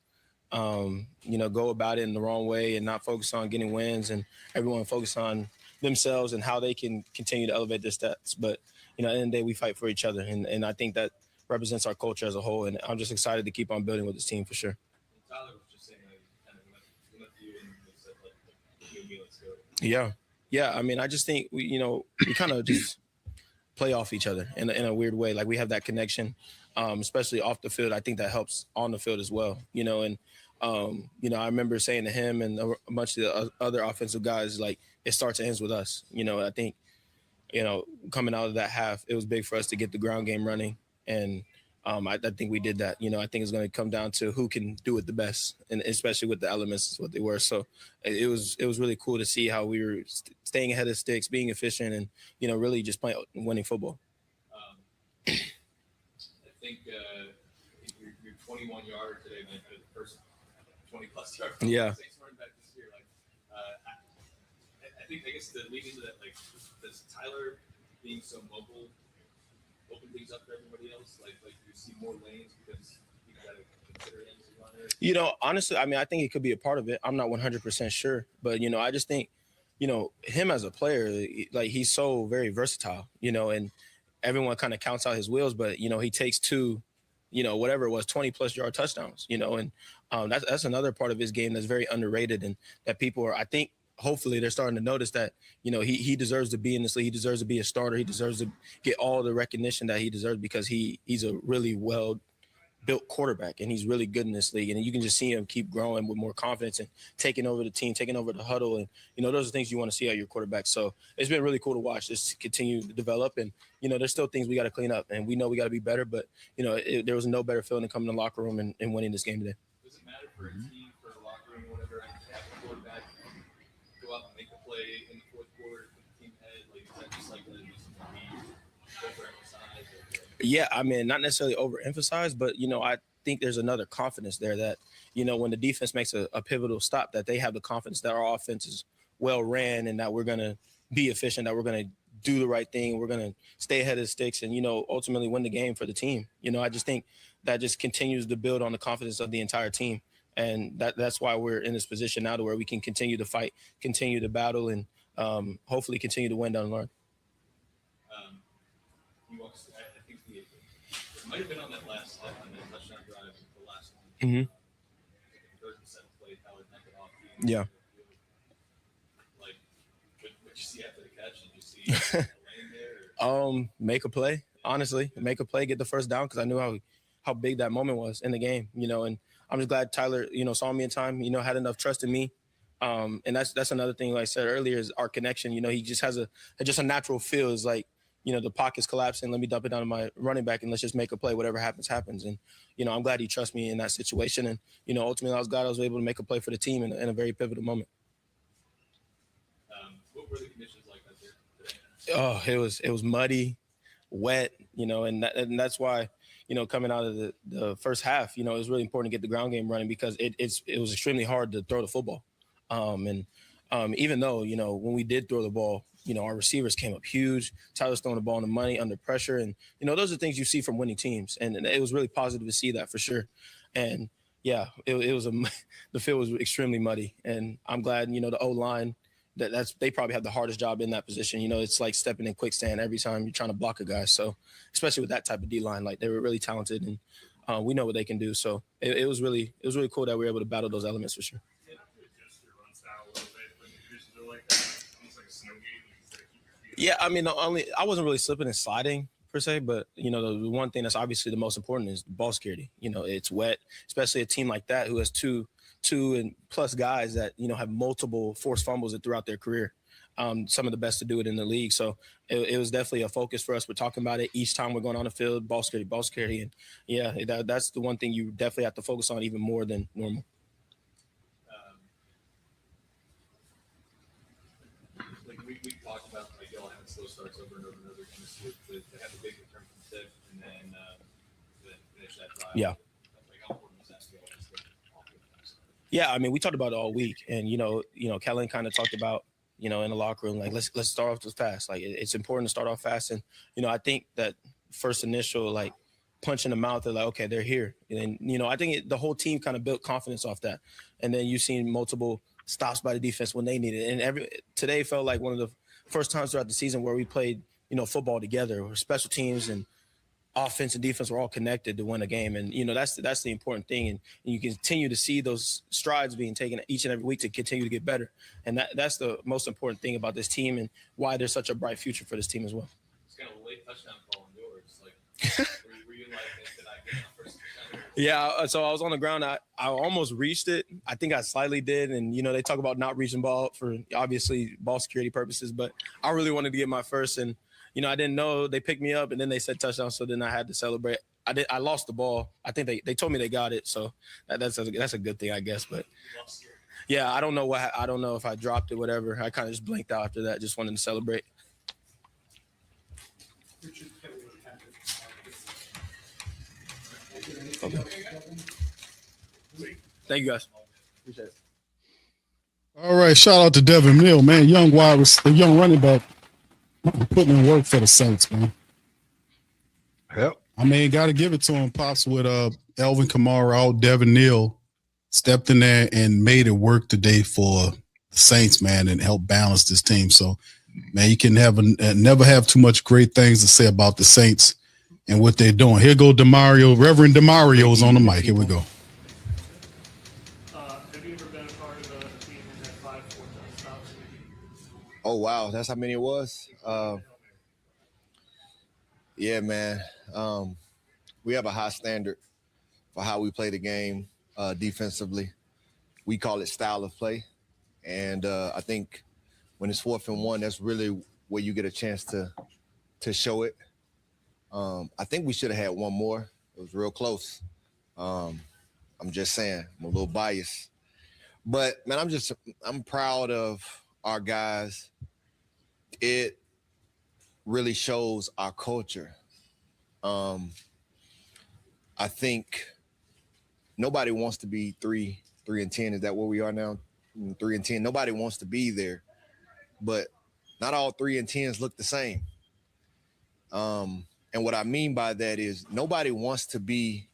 go about it in the wrong way and not focus on getting wins, and everyone focus on, themselves and how they can continue to elevate their stats. But, at the end of the day, we fight for each other. And I think that represents our culture as a whole. And I'm just excited to keep on building with this team for sure. Tyler was just saying that he kind of went to you and said, let's go. Yeah. Yeah. I mean, I just think we kind of just play off each other in a weird way. Like we have that connection, especially off the field. I think that helps on the field as well, and I remember saying to him and a bunch of the other offensive guys, like it starts and ends with us. I think, coming out of that half, it was big for us to get the ground game running. And I think we did that. I think it's going to come down to who can do it the best, and especially with the elements, what they were. So it was really cool to see how we were staying ahead of sticks, being efficient, and really just playing winning football. I think your 21-yarder today, man, the first 20+ yard. Yeah. Saints running back this year. I guess the lead into that, does Tyler being so mobile open things up for everybody else? Like you see more lanes because you got to consider him as a runner? Honestly, I mean, I think it could be a part of it. I'm not 100% sure, but I just think, him as a player, like he's so very versatile, and everyone kind of counts out his wheels, but he takes two, whatever it was, 20+ yard touchdowns, and that's another part of his game that's very underrated, and that people are, I think, hopefully they're starting to notice that, he deserves to be in this league. He deserves to be a starter. He deserves to get all the recognition that he deserves because he's a really well-built quarterback, and he's really good in this league. And you can just see him keep growing with more confidence and taking over the team, taking over the huddle. And, those are things you want to see out of your quarterback. So it's been really cool to watch this continue to develop. And, there's still things we got to clean up, and we know we got to be better. But, there was no better feeling than coming to the locker room and winning this game today. Does it matter for a team, for the locker room, whatever, to have a quarterback go out and make a play in the fourth quarter, put the team ahead? Is that just like going to be overemphasized? Yeah, I mean, not necessarily overemphasized, but, I think there's another confidence there that, when the defense makes a pivotal stop, that they have the confidence that our offense is well ran and that we're going to be efficient, that we're going to do the right thing, we're going to stay ahead of the sticks and, ultimately win the game for the team. I just think that just continues to build on the confidence of the entire team. And that's why we're in this position now to where we can continue to fight, continue to battle, and hopefully continue to win down the line. I think it might have been on that last step on that touchdown drive, the last one. Mm-hmm. Third and seventh play, Tyler knocked it off. Yeah. What you see after the catch? Did you see a lane there? Or? Make a play. Honestly, make a play, get the first down because I knew how big that moment was in the game. And I'm just glad Tyler, saw me in time. Had enough trust in me. And that's another thing. Like I said earlier, is our connection. He just has a natural feel. Is like, the pocket's collapsing. Let me dump it down to my running back and let's just make a play. Whatever happens, happens. And, I'm glad he trusts me in that situation. And, ultimately I was glad I was able to make a play for the team in a very pivotal moment. What were the conditions like out there today? Oh, it was muddy, wet, and that's why, coming out of the first half, it was really important to get the ground game running because it was extremely hard to throw the football. Even though, when we did throw the ball, our receivers came up huge. Tyler's throwing the ball in the money under pressure. And, those are things you see from winning teams. And it was really positive to see that for sure. And yeah, it was the field was extremely muddy. And I'm glad, the O-line, they probably have the hardest job in that position. It's like stepping in quicksand every time you're trying to block a guy. So especially with that type of D-line, like they were really talented and we know what they can do. So it was really cool that we were able to battle those elements for sure. Yeah, I mean, I wasn't really slipping and sliding per se, but the one thing that's obviously the most important is ball security. It's wet, especially a team like that who has two and plus guys that have multiple forced fumbles throughout their career. Some of the best to do it in the league. So it was definitely a focus for us. We're talking about it each time we're going on the field, ball security. And yeah, that's the one thing you definitely have to focus on even more than normal. We talked about y'all having slow starts over and over and over again. To have a big return from six and then finish that drive. Yeah. How important was that skill? Yeah, I mean, we talked about it all week, and Kellen kind of talked about in the locker room, like let's start off fast. Like it's important to start off fast, and I think that first initial like punch in the mouth, they're like, okay, they're here, and I think the whole team kind of built confidence off that, and then you've seen multiple stops by the defense when they needed it. And today felt like one of first times throughout the season where we played, football together, where special teams and offense and defense were all connected to win a game. And, that's the important thing. And you continue to see those strides being taken each and every week to continue to get better. And that's the most important thing about this team and why there's such a bright future for this team as well. It's kind of a late touchdown call on yours. Like, were you like, did I get my first touchdown? Yeah, so I was on the ground. I almost reached it. I think I slightly did. And, they talk about not reaching ball for, obviously, ball security purposes. But I really wanted to get my first. And, I didn't know. They picked me up, and then they said touchdown, so then I had to celebrate. I lost the ball. I think they told me they got it, so that's a good thing, I guess. But, yeah, I don't know if I dropped it, whatever. I kind of just blanked out after that, just wanted to celebrate. Okay. Thank you, guys. Appreciate it. All right, shout out to Devin Mill, man. Young running back, putting in work for the Saints, man. Yep. I mean, got to give it to him. Pops with Elvin Kamara out. Devin Neal stepped in there and made it work today for the Saints, man, and helped balance this team. So, man, you can never have too much great things to say about the Saints and what they're doing. Here go DeMario. Reverend DeMario is on the mic. Here we go. Have you ever been a part of a team that had 5 4-touch stops? Oh, wow. That's how many it was? Yeah, man. We have a high standard for how we play the game defensively. We call it style of play. And I think when it's 4th and 1, that's really where you get a chance to show it. I think we should have had one more. It was real close. I'm just saying, I'm a little biased. But, man, I'm proud of our guys. It really shows our culture. I think nobody wants to be 3-10. Is that where we are now? 3-10. Nobody wants to be there, but not all 3-10s look the same. And what I mean by that is nobody wants to be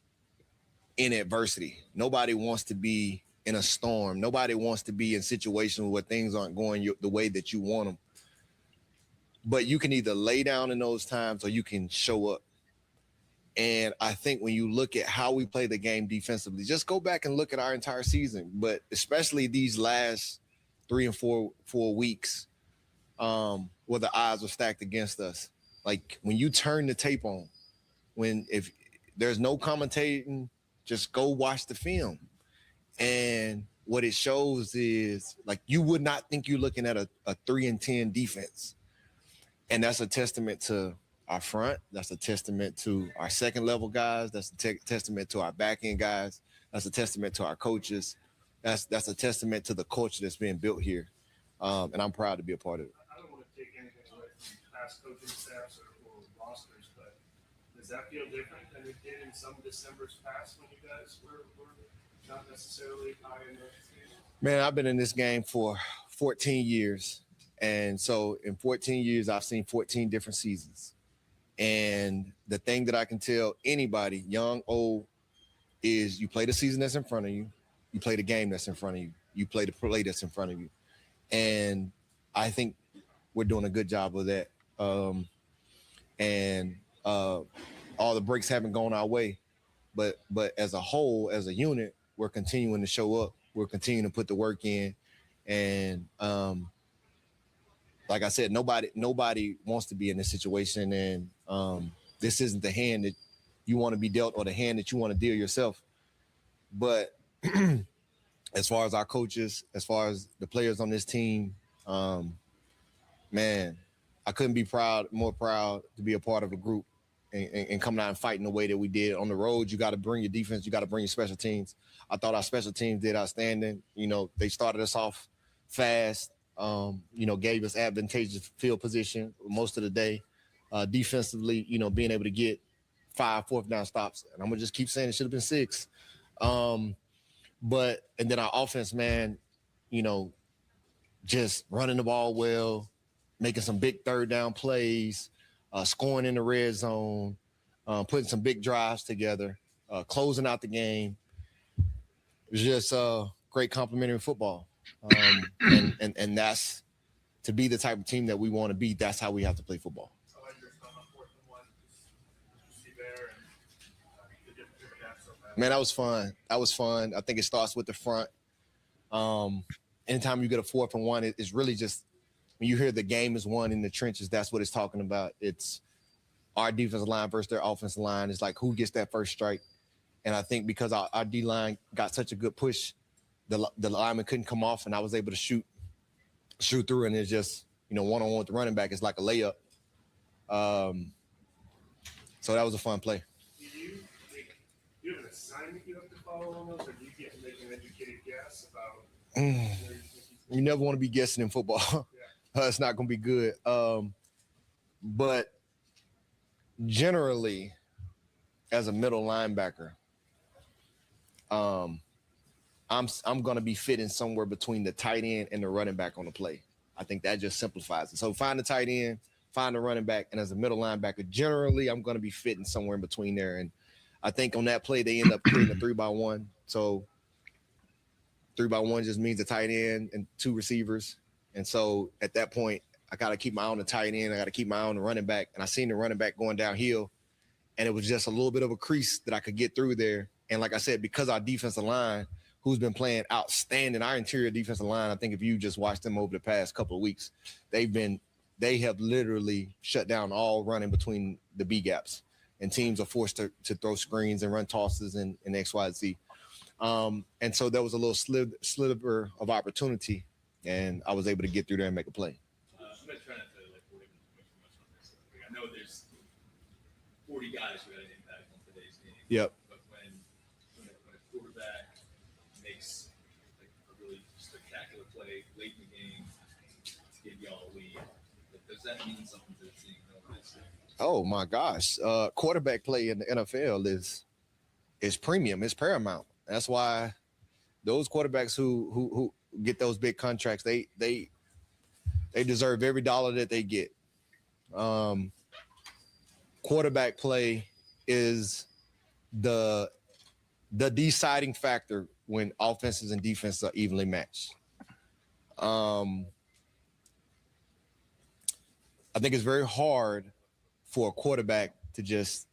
in adversity. Nobody wants to be in a storm. Nobody wants to be in situations where things aren't going the way that you want them. But you can either lay down in those times or you can show up. And I think when you look at how we play the game defensively, just go back and look at our entire season, but especially these last 3 and 4 weeks where the odds were stacked against us. Like when you turn the tape on, if there's no commentating, just go watch the film. And what it shows is like you would not think you're looking at a 3-10 defense. And that's a testament to our front. That's a testament to our second level guys. That's a testament to our back end guys. That's a testament to our coaches. That's a testament to the culture that's being built here. And I'm proud to be a part of it. I don't want to take anything away from past coaching staffs or rosters, but does that feel different than it did in some Decembers past when you guys were not necessarily high in the season? Man, I've been in this game for 14 years. And so in 14 years, I've seen 14 different seasons. And the thing that I can tell anybody, young, old, is you play the season that's in front of you. You play the game that's in front of you. You play the play that's in front of you. And I think we're doing a good job of that. All the breaks haven't gone our way. But as a whole, as a unit, we're continuing to show up. We're continuing to put the work in. And like I said, nobody wants to be in this situation. And this isn't the hand that you want to be dealt or the hand that you want to deal yourself. But as far as our coaches, as far as the players on this team, man, I couldn't be more proud to be a part of a group and come out and fighting the way that we did. On the road, you got to bring your defense. You got to bring your special teams. I thought our special teams did outstanding. You know, they started us off fast, gave us advantageous field position most of the day. Defensively, being able to get 5 fourth down stops. And I'm going to just keep saying it should have been 6. And then our offense, man, just running the ball well, making some big third down plays, scoring in the red zone, putting some big drives together, closing out the game. It was just great complimentary football. And that's to be the type of team that we want to be, that's how we have to play football. Man, that was fun. I think it starts with the front. Anytime you get a 4th and 1, it's really just when you hear the game is won in the trenches, that's what it's talking about. It's our defensive line versus their offensive line. It's like who gets that first strike. And I think because our D-line got such a good push, the lineman couldn't come off, and I was able to shoot through, and it's just, one-on-one with the running back. It's like a layup. So that was a fun play. Do you have an assignment you have to follow on those, or do you get to make an educated guess about where you think he's You never want to be guessing in football. It's not going to be good. But generally, as a middle linebacker, I'm going to be fitting somewhere between the tight end and the running back on the play. I think that just simplifies it. So find the tight end, find the running back, and as a middle linebacker, generally I'm going to be fitting somewhere in between there. And I think on that play they end up creating a 3-by-1. So 3-by-1 just means a tight end and 2 receivers. And so at that point, I got to keep my eye on the tight end. I got to keep my eye on the running back. And I seen the running back going downhill, and it was just a little bit of a crease that I could get through there. And like I said, because our defensive line, who's been playing outstanding, our interior defensive line, I think if you just watched them over the past couple of weeks, they have literally shut down all running between the B gaps, and teams are forced to throw screens and run tosses and X, Y, Z. And so there was a little sliver of opportunity, and I was able to get through there and make a play. I'm going to try not to bore you too much on this. I know there's 40 guys who had an impact on today's game. Yep. But when a quarterback makes a really spectacular play late in the game to give y'all a lead, does that mean something to the team? Oh my gosh. Quarterback play in the NFL is premium, it's paramount. That's why those quarterbacks who get those big contracts, they deserve every dollar that they get. Quarterback play is the deciding factor when offenses and defenses are evenly matched. I think it's very hard for a quarterback to just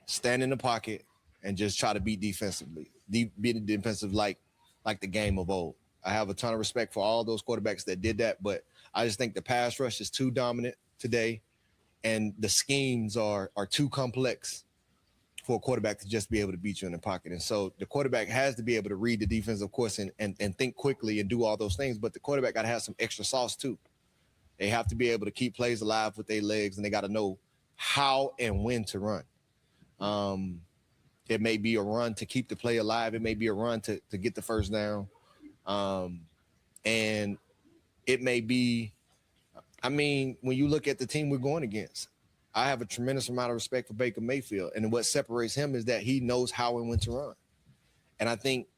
stand in the pocket and just try to beat defensively, beat defensive like the game of old. I have a ton of respect for all those quarterbacks that did that, but I just think the pass rush is too dominant today, and the schemes are too complex for a quarterback to just be able to beat you in the pocket. And so the quarterback has to be able to read the defense, of course, and think quickly and do all those things, but the quarterback got to have some extra sauce too. They have to be able to keep plays alive with their legs, and they got to know how and when to run. It may be a run to keep the play alive. It may be a run to get the first down. And it may be, when you look at the team we're going against, I have a tremendous amount of respect for Baker Mayfield. And what separates him is that he knows how and when to run. And I think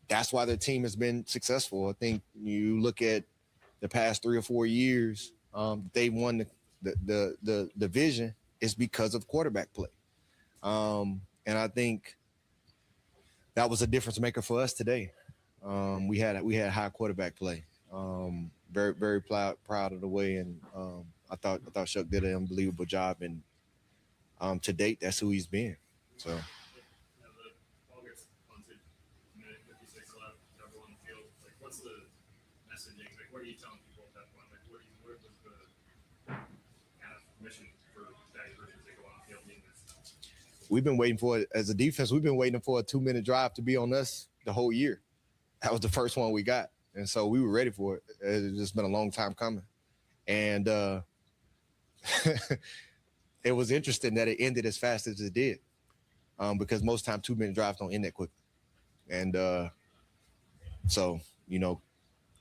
that's why their team has been successful. I think you look at the past 3 or 4 years, they won the division is because of quarterback play. And I think that was a difference maker for us today. We had high quarterback play. Very, very proud of the way, and I thought Shough did an unbelievable job, and to date, that's who he's been. So. the ball gets punted, minute 56 left, double on the field. Like, what's the messaging? Like, what are you telling people at that point? Like, what was the kind of mission for that person to go on the field? We've been waiting for it as a defense. We've been waiting for a 2-minute drive to be on us the whole year. That was the first one we got. And so we were ready for it. It's just been a long time coming. And it was interesting that it ended as fast as it did, because most times 2-minute drives don't end that quick. And so,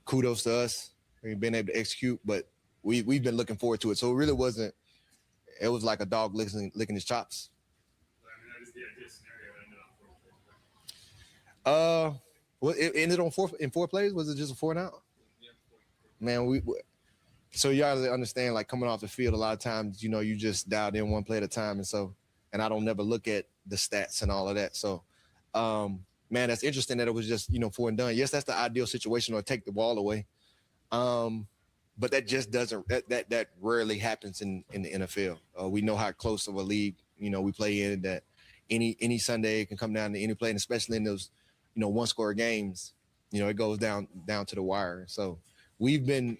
kudos to us. We've been able to execute, but we've been looking forward to it. So it really wasn't – it was like a dog licking his chops. That is the ideal scenario. It ended on 4 plays. Well, it ended on 4 plays. Was it just a 4 and out? Man, so you gotta understand, like, coming off the field, a lot of times, you just dialed in 1 play at a time, and I don't never look at the stats and all of that. So, man, that's interesting that it was just 4 and done. Yes, that's the ideal situation, or take the ball away. but that just doesn't that rarely happens in the NFL. We know how close of a league we play in, that any Sunday can come down to any play, and especially in those one-score games, it goes down to the wire. So we've been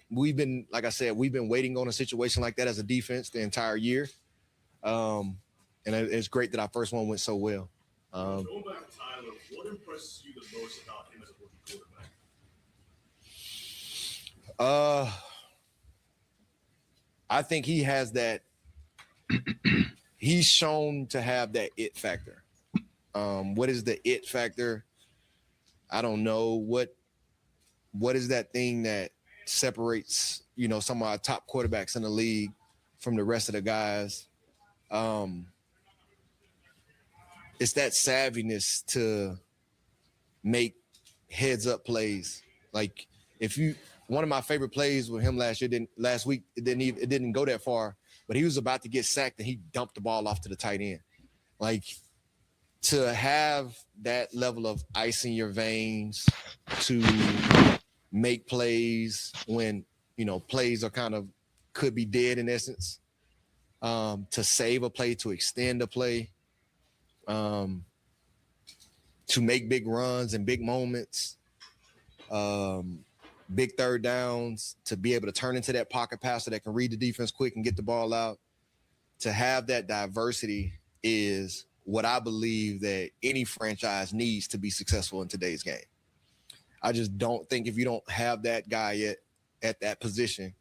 like I said, we've been waiting on a situation like that as a defense the entire year, and it's great that our first one went so well. Going back to Tyler, what impresses you the most about him as a rookie quarterback? I think he has that. He's shown to have that it factor. What is the it factor? I don't know. What is that thing that separates, some of our top quarterbacks in the league from the rest of the guys? It's that savviness to make heads up plays. Like one of my favorite plays with him last week, it didn't go that far, but he was about to get sacked and he dumped the ball off to the tight end. Like, to have that level of ice in your veins to make plays when, plays are could be dead in essence, to save a play, to extend a play, to make big runs and big moments, big third downs, to be able to turn into that pocket passer that can read the defense quick and get the ball out. To have that diversity is what I believe that any franchise needs to be successful in today's game. I just don't think if you don't have that guy yet at that position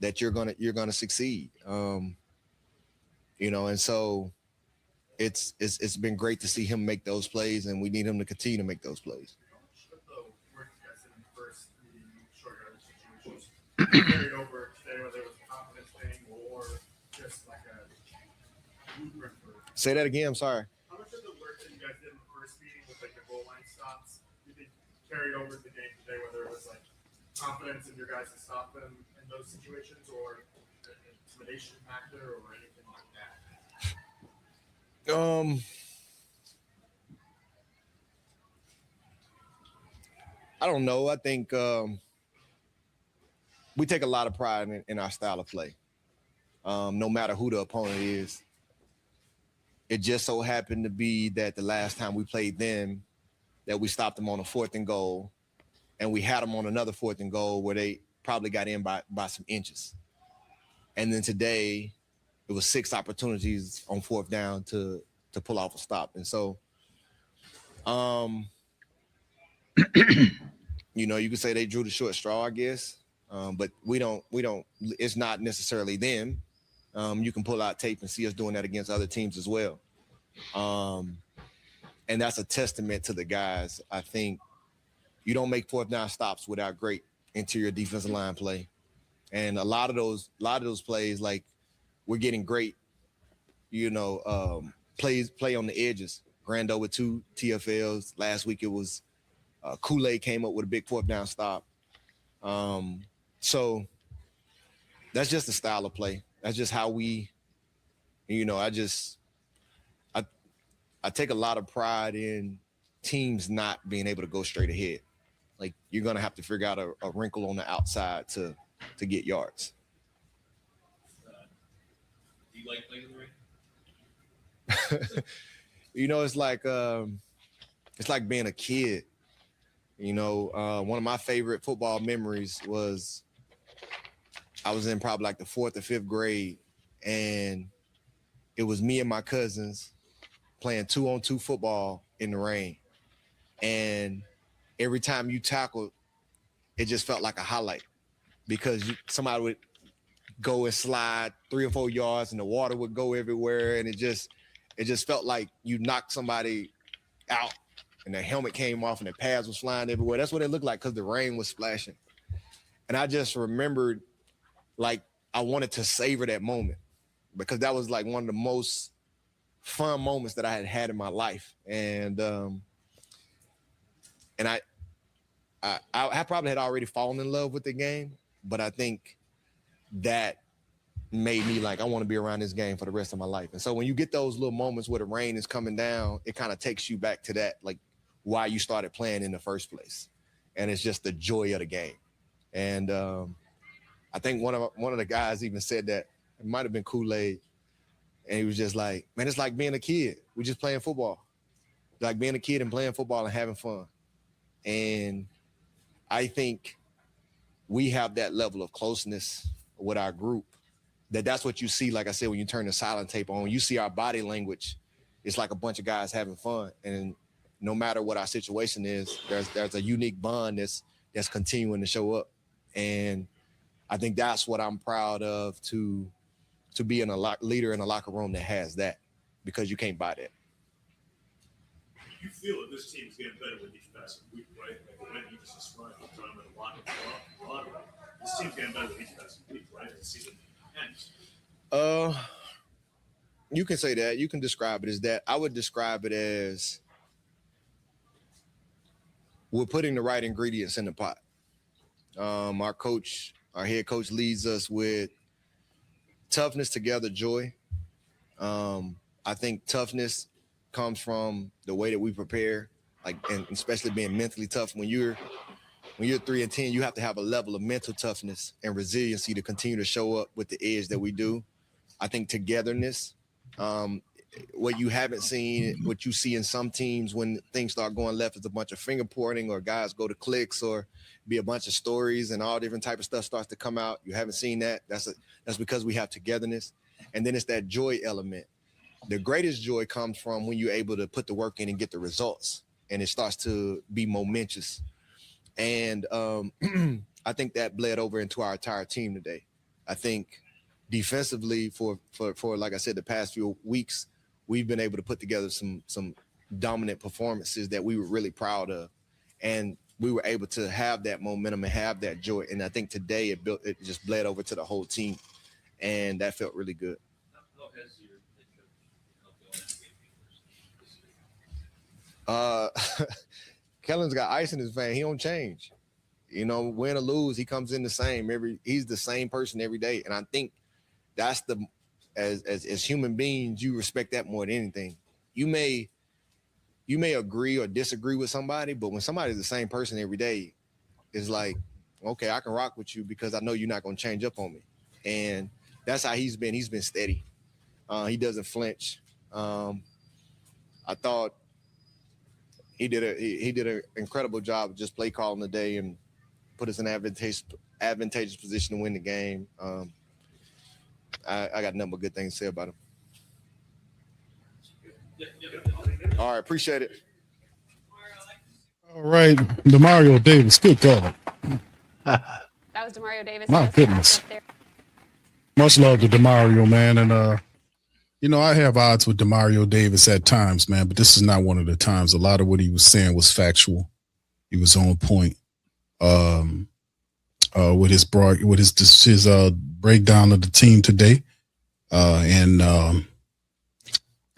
that you're gonna succeed. And so it's been great to see him make those plays, and we need him to continue to make those plays. Carried over today, whether it was a confidence thing or just like a blueprint for. Say that again. I'm sorry. How much of the work that you guys did in the first meeting with like the goal line stops do you think carried over to the game today, whether it was like confidence in your guys to stop them in those situations, or an intimidation factor, or anything like that? I don't know. I think we take a lot of pride in our style of play, no matter who the opponent is. It just so happened to be that the last time we played them, that we stopped them on a 4th and goal, and we had them on another 4th and goal where they probably got in by some inches. And then today, it was 6 opportunities on 4th down to pull off a stop. And so, you could say they drew the short straw, I guess. But we don't, it's not necessarily them. You can pull out tape and see us doing that against other teams as well. And that's a testament to the guys. I think you don't make 4th down stops without great interior defensive line play. And a lot of those plays, like, we're getting great, play on the edges. Grando with 2 TFLs. Last week it was Kool-Aid came up with a big 4th down stop. So that's just the style of play. That's just how we, I take a lot of pride in teams not being able to go straight ahead. Like, you're going to have to figure out a wrinkle on the outside to get yards. Do you like playing in the ring? It's like being a kid. One of my favorite football memories was I was in probably like the 4th or 5th grade, and it was me and my cousins playing 2-on-2 football in the rain. And every time you tackled, it just felt like a highlight, because somebody would go and slide 3 or 4 yards and the water would go everywhere. And it just felt like you knocked somebody out and their helmet came off and their pads was flying everywhere. That's what it looked like, because the rain was splashing. And I just remembered, like, I wanted to savor that moment, because that was like one of the most fun moments that I had had in my life. And I probably had already fallen in love with the game, but I think that made me like, I want to be around this game for the rest of my life. And so when you get those little moments where the rain is coming down, it kind of takes you back to that, like, why you started playing in the first place. And it's just the joy of the game. And I I think one of the guys even said that it might have been Kool-Aid, and he was just like, man, it's like being a kid. We're just playing football, like being a kid and playing football and having fun. And I think we have that level of closeness with our group. That's what you see. Like I said, when you turn the silent tape on, you see our body language. It's like a bunch of guys having fun, and no matter what our situation is, there's a unique bond that's continuing to show up. And I think that's what I'm proud of, to be leader in a locker room that has that, because you can't buy that. You feel that this team is getting better with each passing week, right? Like when you just described the time of the locker room, this team's getting better with each passing week, right? As the season ends. You can say that. You can describe it as that. I would describe it as we're putting the right ingredients in the pot. Our head coach leads us with toughness together, joy. I think toughness comes from the way that we prepare, and especially being mentally tough. When you're 3-10, you have to have a level of mental toughness and resiliency to continue to show up with the edge that we do. I think togetherness, what you haven't seen, what you see in some teams when things start going left, is a bunch of finger pointing, or guys go to clicks, or be a bunch of stories, and all different type of stuff starts to come out. You haven't seen that. That's because we have togetherness. And then it's that joy element. The greatest joy comes from when you're able to put the work in and get the results, and it starts to be momentous. And I think that bled over into our entire team today. I think defensively, for like I said, the past few weeks, we've been able to put together some dominant performances that we were really proud of, and we were able to have that momentum and have that joy. And I think today it just bled over to the whole team, and that felt really good. Kellen's got ice in his vein. He don't change. Win or lose, he comes in the same. He's the same person every day, and I think that's as human beings, you respect that more than anything. You may agree or disagree with somebody, but when somebody's the same person every day, it's like, okay, I can rock with you because I know you're not going to change up on me. And that's how he's been. He's been steady. He doesn't flinch. I thought he did an incredible job of just play calling today and put us in an advantageous position to win the game. I got nothing but good things to say about him. All right, appreciate it. All right, Demario Davis, good call. That was Demario Davis. My goodness. Much love to Demario, man. And, I have odds with Demario Davis at times, man, but this is not one of the times. A lot of what he was saying was factual. He was on point with his breakdown of the team today.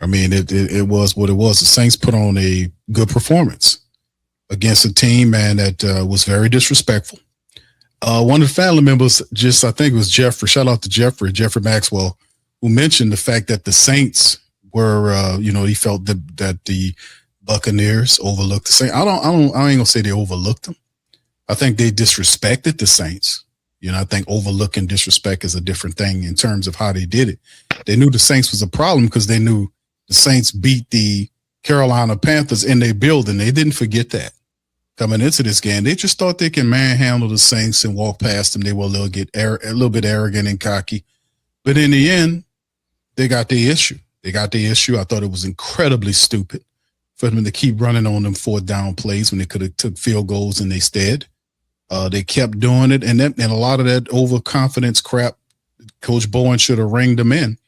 It was what it was. The Saints put on a good performance against a team, man, that was very disrespectful. One of the family members, I think it was Jeffrey, shout out to Jeffrey Maxwell, who mentioned the fact that the Saints were, he felt that the Buccaneers overlooked the Saints. I ain't gonna say they overlooked them. I think they disrespected the Saints. I think overlook and disrespect is a different thing in terms of how they did it. They knew the Saints was a problem because they knew the Saints beat the Carolina Panthers in their building. They didn't forget that coming into this game. They just thought they can manhandle the Saints and walk past them. They were a little bit arrogant and cocky. But in the end, they got their issue. I thought it was incredibly stupid for them to keep running on them 4th down plays when they could have took field goals in their stead. They kept doing it, and a lot of that overconfidence crap, Coach Bowen should have reined them in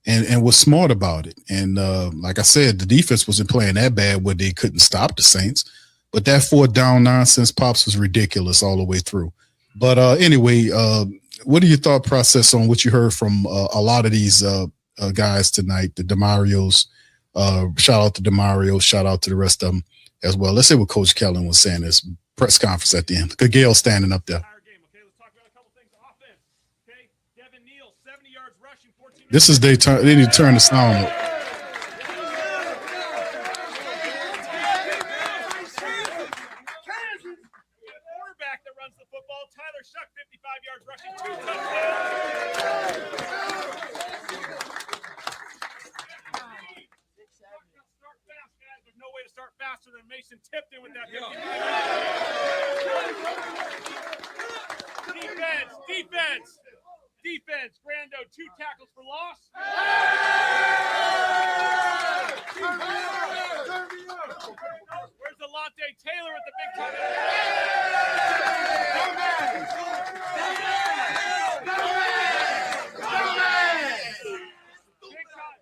and was smart about it. And like I said, the defense wasn't playing that bad where they couldn't stop the Saints. But that 4th down nonsense, Pops, was ridiculous all the way through. But anyway, what are your thought process on what you heard from a lot of these guys tonight, the Demarios? Shout out to Demario, shout out to the rest of them as well. Let's see what Coach Kellen was saying this press conference at the end. Look at Gail standing up there. This is their turn. They need to turn the sound up. Quarterback that runs the football Tyler Shough, 55 yards rushing, 2 touchdowns. Start fast, guys. There's no way to start faster than Mason Tipton with that 55 yards. Defense. Grando, 2 tackles for loss. Where's Delonte Taylor at the big time?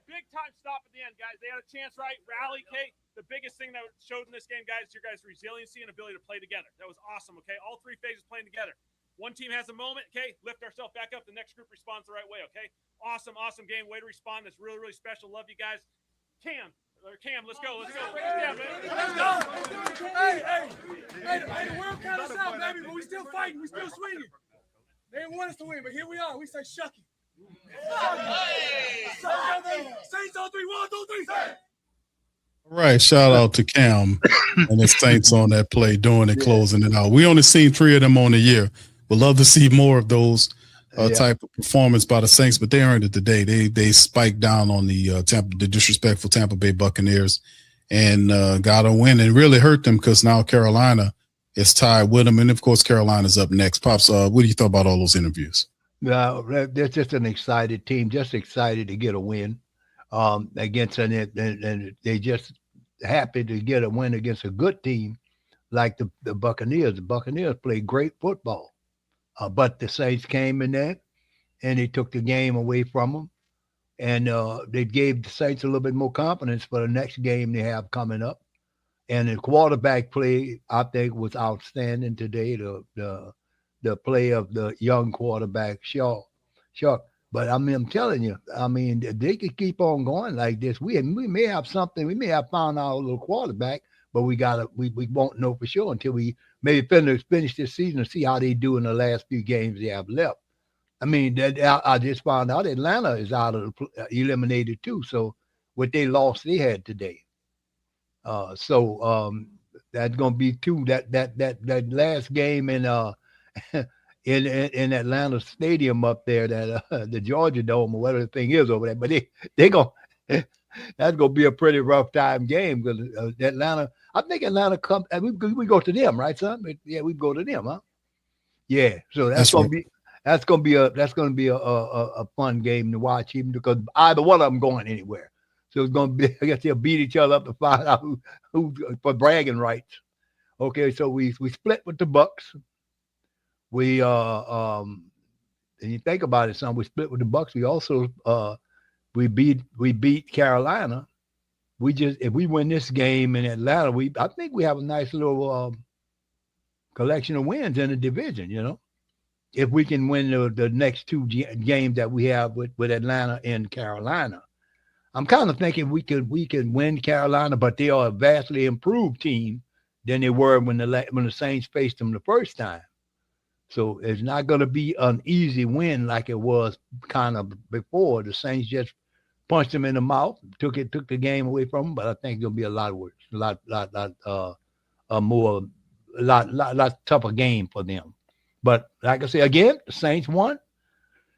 Big time stop at the end, guys. They had a chance, right? Rally, okay? The biggest thing that showed in this game, guys, is your guys' resiliency and ability to play together. That was awesome, okay? All 3 phases playing together. One team has a moment, okay? Lift ourselves back up. The next group responds the right way, okay? Awesome game. Way to respond. That's really, really special. Love you guys. Cam, let's go. Break it down, man. Let's go. Hey, the world count us out, baby, but we still fighting. We still swinging. They didn't want us to win, but here we are. We say Shucky. Saints on 3, 1, 2, 3, say. All right, shout out to Cam and the Saints on that play, doing it, closing it out. We only seen 3 of them on the year. We'd love to see more of those type of performance by the Saints, but they earned it today. They spiked down on the disrespectful Tampa Bay Buccaneers and got a win, and really hurt them because now Carolina is tied with them, and of course Carolina's up next. Pops, what do you thought about all those interviews? They're just an excited team, just excited to get a win against and they just happy to get a win against a good team like the Buccaneers. The Buccaneers play great football, but the Saints came in there and they took the game away from them, and they gave the Saints a little bit more confidence for the next game they have coming up. And the quarterback play, I think, was outstanding today. The play of the young quarterback, Shough. But I mean, I'm telling you, they could keep on going like this. We may have something. We may have found our little quarterback, but we won't know for sure until we maybe finish this season and see how they do in the last few games they have left. I mean, I just found out Atlanta is out of eliminated too. So what they lost, they had today. So that's gonna be 2. That last game in Atlanta Stadium up there, that the Georgia Dome or whatever the thing is over there, but they go. That's gonna be a pretty rough time game because Atlanta. I think Atlanta come. We go to them, right, son? Yeah, we go to them, huh? Yeah. So that's gonna be a fun game to watch, even because either one of them going anywhere. So it's gonna be. I guess they'll beat each other up to find out who for bragging rights. Okay, so we split with the Bucs. We and you think about it, son, we split with the Bucs. We also we beat Carolina. If we win this game in Atlanta, I think we have a nice little collection of wins in the division, you know. If we can win the next 2 games that we have with Atlanta and Carolina. I'm kind of thinking we could win Carolina, but they are a vastly improved team than they were when the Saints faced them the first time. So it's not going to be an easy win like it was kind of before. The Saints just punched them in the mouth, took the game away from them. But I think it'll be a lot worse, a lot tougher game for them. But like I say again, the Saints won.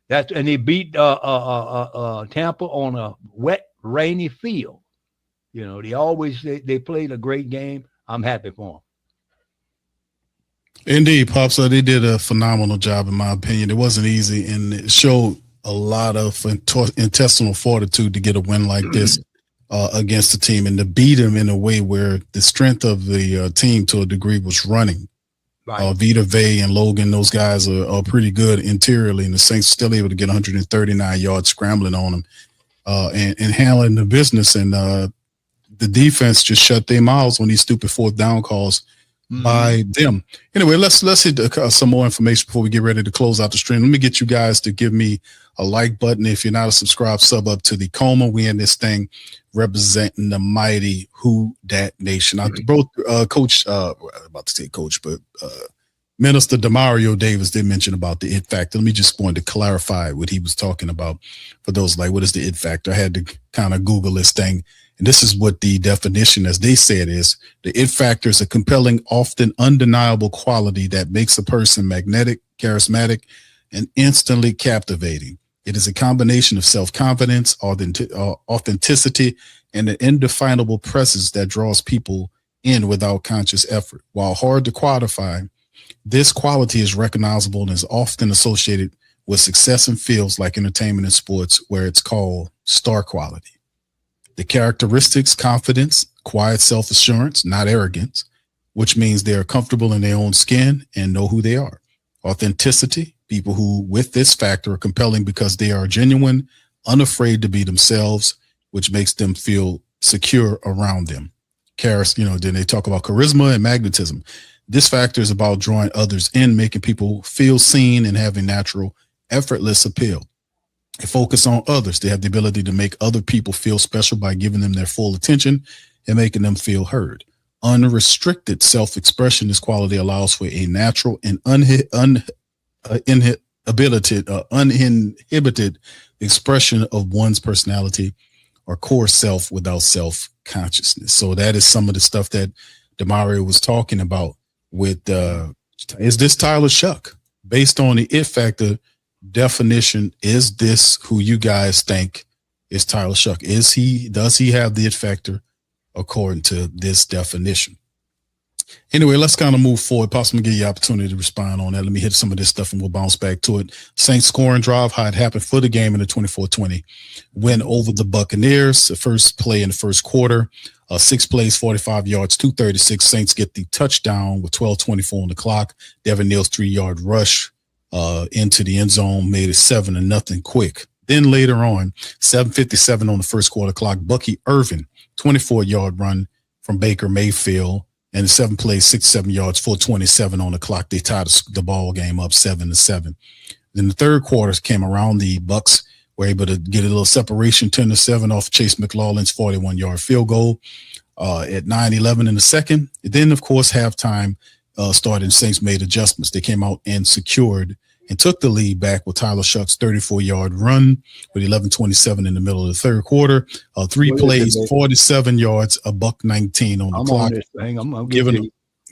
And they beat Tampa on a wet, rainy field. You know, they played a great game. I'm happy for them. Indeed, Pops. They did a phenomenal job, in my opinion. It wasn't easy, and it showed a lot of intestinal fortitude to get a win like this against the team and to beat them in a way where the strength of the team to a degree was running. Right. Vita Vea and Logan, those guys are pretty good interiorly, and the Saints still able to get 139 yards scrambling on them and handling the business. And the defense just shut their mouths on these stupid 4th down calls by them. Anyway, let's hit some more information before we get ready to close out the stream. Let me get you guys to give me a like button if you're not a subscribe, sub up to the Coma. We in this thing representing the mighty Who Dat Nation. Both Coach, about to say Coach, but Minister Demario Davis did mention about the it factor. Let me just want to clarify what he was talking about for those like, what is the it factor? I had to kind of Google this thing And this is what the definition, as they said, is the it factor is a compelling, often undeniable quality that makes a person magnetic, charismatic, and instantly captivating. It is a combination of self-confidence, authenticity, and an indefinable presence that draws people in without conscious effort. While hard to quantify, this quality is recognizable and is often associated with success in fields like entertainment and sports, where it's called star quality. The characteristics: confidence, quiet self-assurance, not arrogance, which means they are comfortable in their own skin and know who they are. Authenticity: people who, with this factor, are compelling because they are genuine, unafraid to be themselves, which makes them feel secure around them. Then they talk about charisma and magnetism. This factor is about drawing others in, making people feel seen, and having natural, effortless appeal. They focus on others. They have the ability to make other people feel special by giving them their full attention and making them feel heard. Unrestricted self-expression. This quality allows for a natural and uninhibited expression of one's personality or core self without self-consciousness. So that is some of the stuff that Demario was talking about with, is this Tyler Shough? Based on the it factor definition, is this who you guys think is Tyler Shough? Does he have the it factor according to this definition? Anyway, let's kind of move forward. Possibly give you the opportunity to respond on that. Let me hit some of this stuff and we'll bounce back to it. Saints scoring drive, how it happened for the game in the 24-20 win over the Buccaneers. The first play in the first quarter, 6 plays, 45 yards, 236. Saints get the touchdown with 12:24 on the clock. Devin Neal's 3-yard rush into the end zone made it 7-0 quick. Then later on, 7:57 on the first quarter clock, Bucky Irvin, 24-yard run from Baker Mayfield, and 7 plays, 67 yards, 4:27 on the clock. They tied the ball game up 7-7. Then the third quarter came around. The Bucs were able to get a little separation, 10-7 off Chase McLaughlin's 41-yard field goal at 9:11 in the second. And then, of course, halftime started. Saints made adjustments. They came out and secured and took the lead back with Tyler Shough's 34-yard run with 11:27 in the middle of the third quarter. 3 plays, 47 yards, $1.19 on the clock. I'm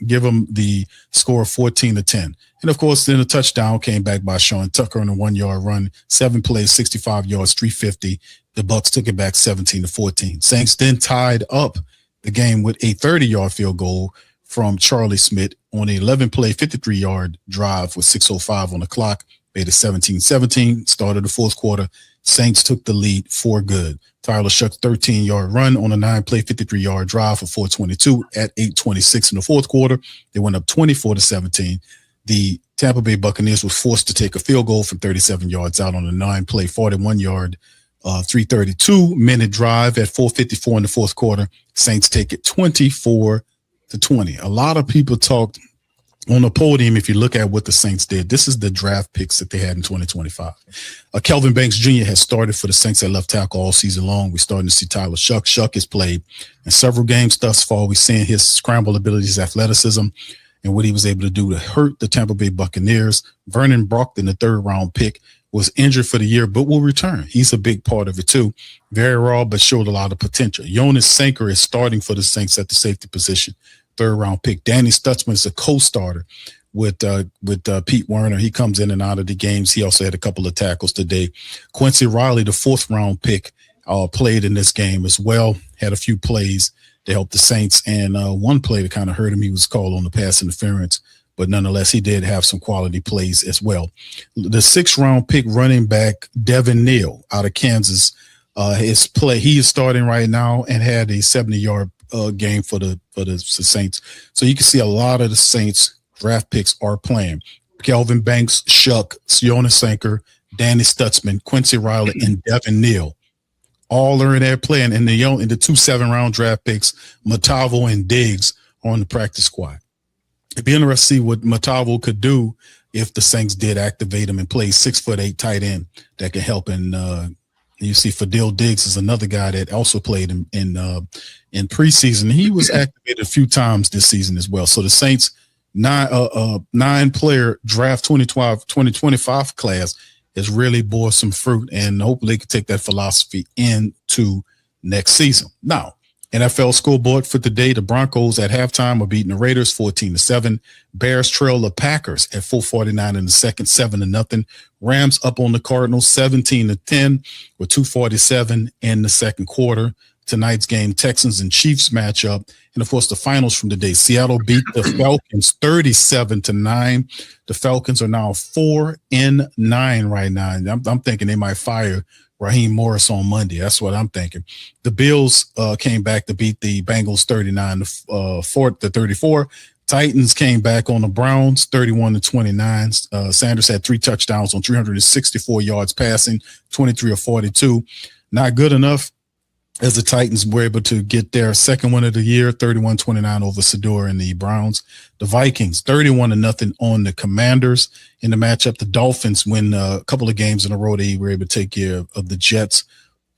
give them the score of 14-10. And of course, then a touchdown came back by Sean Tucker on a 1-yard run. 7 plays, 65 yards, 350. The Bucs took it back 17-14. Saints then tied up the game with a 30-yard field goal from Charlie Smith on an 11-play, 53-yard drive with 6:05 on the clock, made it 17-17. Started the fourth quarter. Saints took the lead for good. Tyler Shough's 13-yard run on a 9-play, 53-yard drive for 422 at 8:26 in the fourth quarter. They went up 24-17. The Tampa Bay Buccaneers were forced to take a field goal from 37 yards out on a 9-play, 41-yard, 332-minute drive at 4:54 in the fourth quarter. Saints take it 24-20. A lot of people talked on the podium. If you look at what the Saints did, this is the draft picks that they had in 2025. Kelvin Banks Jr. has started for the Saints at left tackle all season long. We're starting to see Tyler Shough. Shough has played in several games thus far. We're seeing his scramble abilities, athleticism, and what he was able to do to hurt the Tampa Bay Buccaneers. Vernon Brockton, the 3rd-round pick, was injured for the year, but will return. He's a big part of it too. Very raw, but showed a lot of potential. Jonas Sanker is starting for the Saints at the safety position. 3rd-round pick. Danny Stutzman is a co-starter with Pete Werner. He comes in and out of the games. He also had a couple of tackles today. Quincy Riley, the 4th-round pick, played in this game as well. Had a few plays to help the Saints, and one play that kind of hurt him. He was called on the pass interference, but nonetheless, he did have some quality plays as well. The 6th-round pick running back, Devin Neal out of Kansas, he is starting right now and had a 70-yard game for the Saints. So you can see a lot of the Saints draft picks are playing. Kelvin Banks, Shough, Jonas Sanker, Danny Stutzman, Quincy Riley, and Devin Neal. All are in there playing. And in the 2 7-round draft picks, Matavo and Diggs are on the practice squad. It'd be interesting to see what Matavo could do if the Saints did activate him and play 6'8" tight end that can help. And you see Fadil Diggs is another guy that also played in preseason. He was activated a few times this season as well. So the Saints 9-player draft 2025 class has really bore some fruit, and hopefully they can take that philosophy into next season. Now, NFL scoreboard for today: the Broncos at halftime are beating the Raiders 14-7. Bears trail the Packers at 4:49 in the second, 7-0. Rams up on the Cardinals 17-10 with 2:47 in the second quarter. Tonight's game, Texans and Chiefs matchup. And of course, the finals from today: Seattle beat the Falcons 37-9. The Falcons are now 4-9 right now. And I'm thinking they might fire Raheem Morris on Monday. That's what I'm thinking. The Bills came back to beat the Bengals 39-34. Titans came back on the Browns 31-29. Sanders had 3 touchdowns on 364 yards passing, 23 of 42. Not good enough, as the Titans were able to get their second win of the year, 31-29 over Sador and the Browns. The Vikings 31-0 on the Commanders in the matchup. The Dolphins win a couple of games in a row. They were able to take care of the Jets,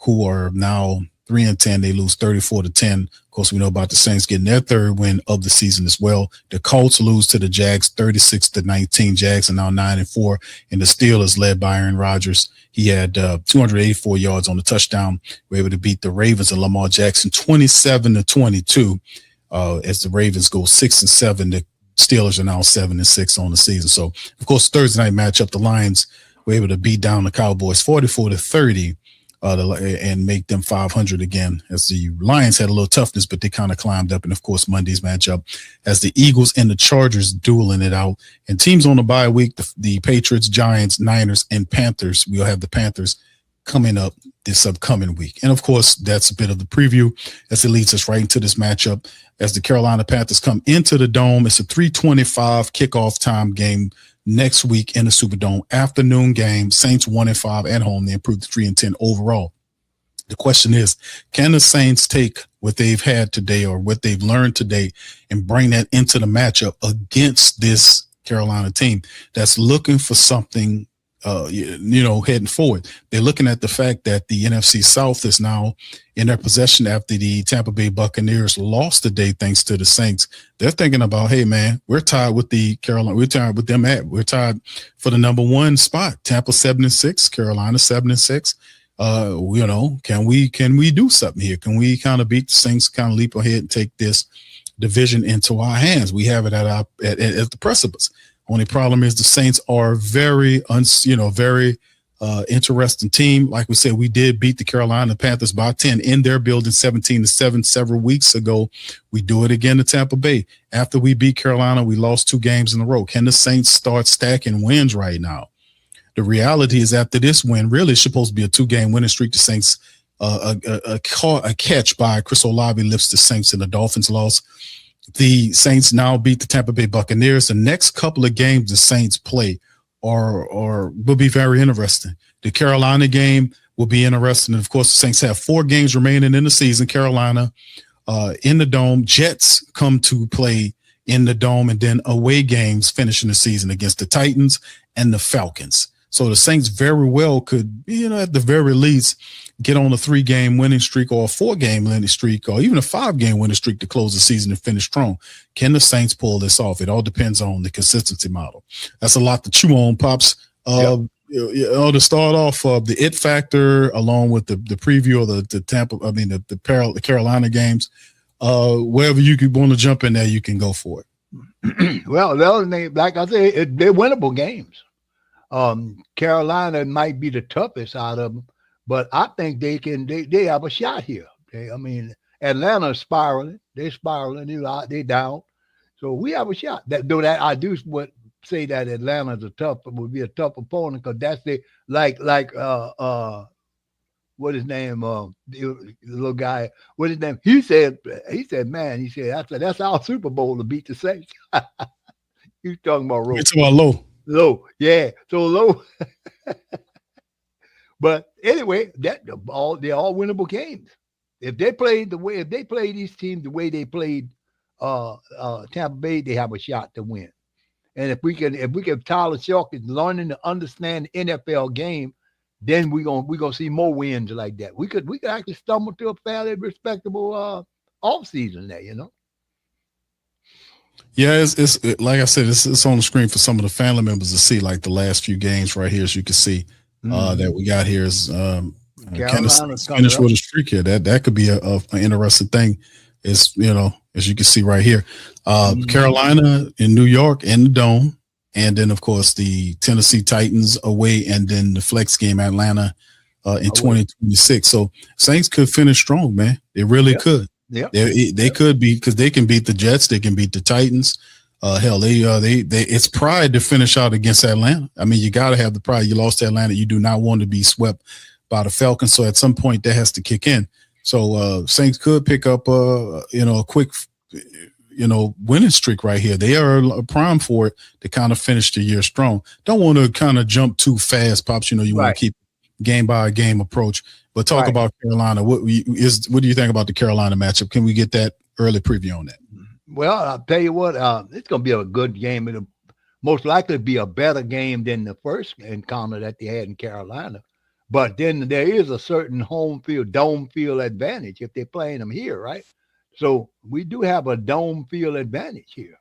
who are now 3-10. They lose 34-10. Of course, we know about the Saints getting their third win of the season as well. The Colts lose to the Jags 36-19. Jags are now 9-4, and the Steelers, led by Aaron Rodgers, he had 284 yards on the touchdown. We're able to beat the Ravens and Lamar Jackson 27-22 as the Ravens go 6-7. The Steelers are now 7-6 on the season. So, of course, Thursday night matchup, the Lions were able to beat down the Cowboys 44-30 and make them 500 again, as the Lions had a little toughness, but they kind of climbed up. And, of course, Monday's matchup as the Eagles and the Chargers dueling it out. And teams on the bye week, the Patriots, Giants, Niners, and Panthers. We'll have the Panthers coming up this upcoming week. And, of course, that's a bit of the preview as it leads us right into this matchup. As the Carolina Panthers come into the Dome, it's a 3:25 kickoff time game next week in the Superdome. Afternoon game, Saints 1-5 at home. They improved to 3-10 overall. The question is, can the Saints take what they've had today or what they've learned today and bring that into the matchup against this Carolina team that's looking for something, heading forward? They're looking at the fact that the NFC South is now in their possession after the Tampa Bay Buccaneers lost today thanks to the Saints. They're thinking about, hey, man, we're tied with the Carolina. We're tied with them. We're tied for the number 1 spot. Tampa 7-6, Carolina 7-6. Can we do something here? Can we kind of beat the Saints, kind of leap ahead and take this division into our hands? We have it at the precipice. Only problem is the Saints are very interesting team. Like we said, we did beat the Carolina Panthers by 10 in their building 17-7 several weeks ago. We do it again to Tampa Bay. After we beat Carolina, we lost 2 games in a row. Can the Saints start stacking wins right now? The reality is, after this win, really it's supposed to be a 2-game winning streak. The Saints, a catch by Chris Olave lifts the Saints, and the Dolphins loss. The Saints now beat the Tampa Bay Buccaneers. The next couple of games the Saints play will be very interesting. The Carolina game will be interesting. And of course, the Saints have 4 games remaining in the season. Carolina in the Dome, Jets come to play in the Dome, and then away games finishing the season against the Titans and the Falcons. So the Saints very well could, at the very least, get on a 3-game winning streak or a 4-game winning streak or even a 5-game winning streak to close the season and finish strong. Can the Saints pull this off? It all depends on the consistency model. That's a lot to chew on, Pops. To start off, the it factor, along with the preview of the Carolina games, wherever you could want to jump in there, you can go for it. Well, like I said, they're winnable games. Carolina might be the toughest out of them, but I think they have a shot here. Atlanta's spiraling. They're spiraling. They're down. So we have a shot. I do say that Atlanta's would be a tough opponent, because that's what his name, the little guy, what his name? He said, that's our Super Bowl to beat the Saints. He's talking about Rowe. It's about low. Low, yeah. So low. But anyway, they're all winnable games. If they play these teams the way they played Tampa Bay, they have a shot to win. And if we can Tyler Shough is learning to understand the NFL game, then we're gonna see more wins like that. We could actually stumble to a fairly respectable off season there, Yeah, it's like I said, it's on the screen for some of the family members to see, like the last few games right here, as you can see that we got here is Carolina's coming finish up. with a streak here. That could be an interesting thing. Is as you can see right here, Carolina in New York in the Dome, and then of course the Tennessee Titans away, and then the flex game Atlanta in 2026. So Saints could finish strong, man. They really could. Yeah, they could be, because they can beat the Jets, they can beat the Titans. Hell, they it's pride to finish out against Atlanta. I mean, you got to have the pride. You lost to Atlanta. You do not want to be swept by the Falcons. So at some point that has to kick in. So Saints could pick up a quick winning streak right here. They are prime for it to kind of finish the year strong. Don't want to kind of jump too fast, Pops. You want to keep game by game approach. But talk about Carolina. What do you think about the Carolina matchup? Can we get that early preview on that? Well, I'll tell you what, it's going to be a good game. It'll most likely be a better game than the first encounter that they had in Carolina. But then there is a certain home field, dome field advantage if they're playing them here, right? So we do have a dome field advantage here.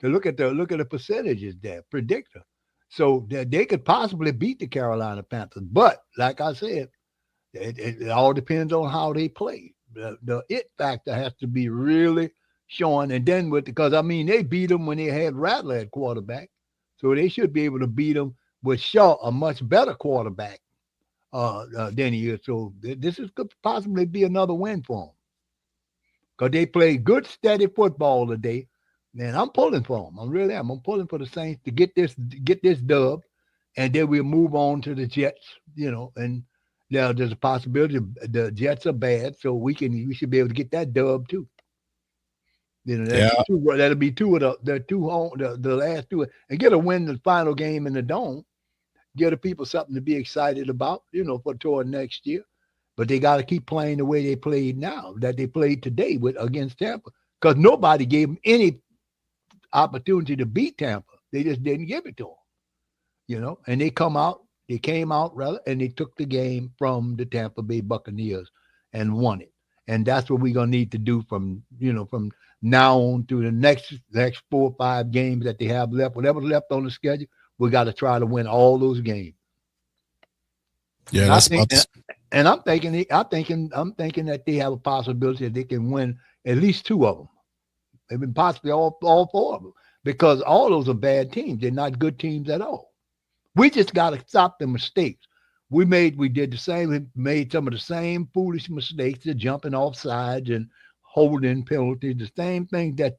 To look at the percentages there, predictor. So they could possibly beat the Carolina Panthers. But like I said, it all depends on how they play. The it factor has to be really showing. And then because they beat them when they had Rattler at quarterback. So they should be able to beat them with Shaw, a much better quarterback than he is. So this could possibly be another win for them. Because they played good, steady football today. Man, I'm pulling for them. I really am. I'm pulling for the Saints to get this dub, and then we'll move on to the Jets, and there's a possibility the Jets are bad, so we should be able to get that dub too. That'll be two of the last two, and get a win the final game in the Dome. Give the people something to be excited about, for toward next year. But they got to keep playing the way they played now, that they played today against Tampa, because nobody gave them any opportunity to beat Tampa. They just didn't give it to them, and they came out, and they took the game from the Tampa Bay Buccaneers and won it. And that's what we're going to need to do from now on through the next 4 or 5 games that they have left, whatever's left on the schedule. We got to try to win all those games. Yeah, and I'm thinking that they have a possibility that they can win at least 2 of them, maybe possibly all 4 of them, because all those are bad teams. They're not good teams at all. We just got to stop the mistakes. We did the same. We made some of the same foolish mistakes, the jumping off sides and holding penalties, the same thing that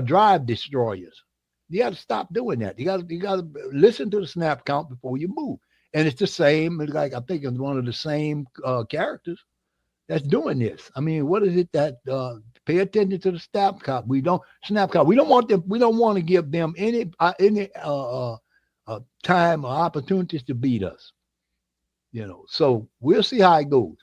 drive destroyers. You got to stop doing that. You got to listen to the snap count before you move. And it's the same, like I think it's one of the same characters that's doing this. What is it that pay attention to the snap count? We don't want them. We don't want to give them any time or opportunities to beat us. So we'll see how it goes.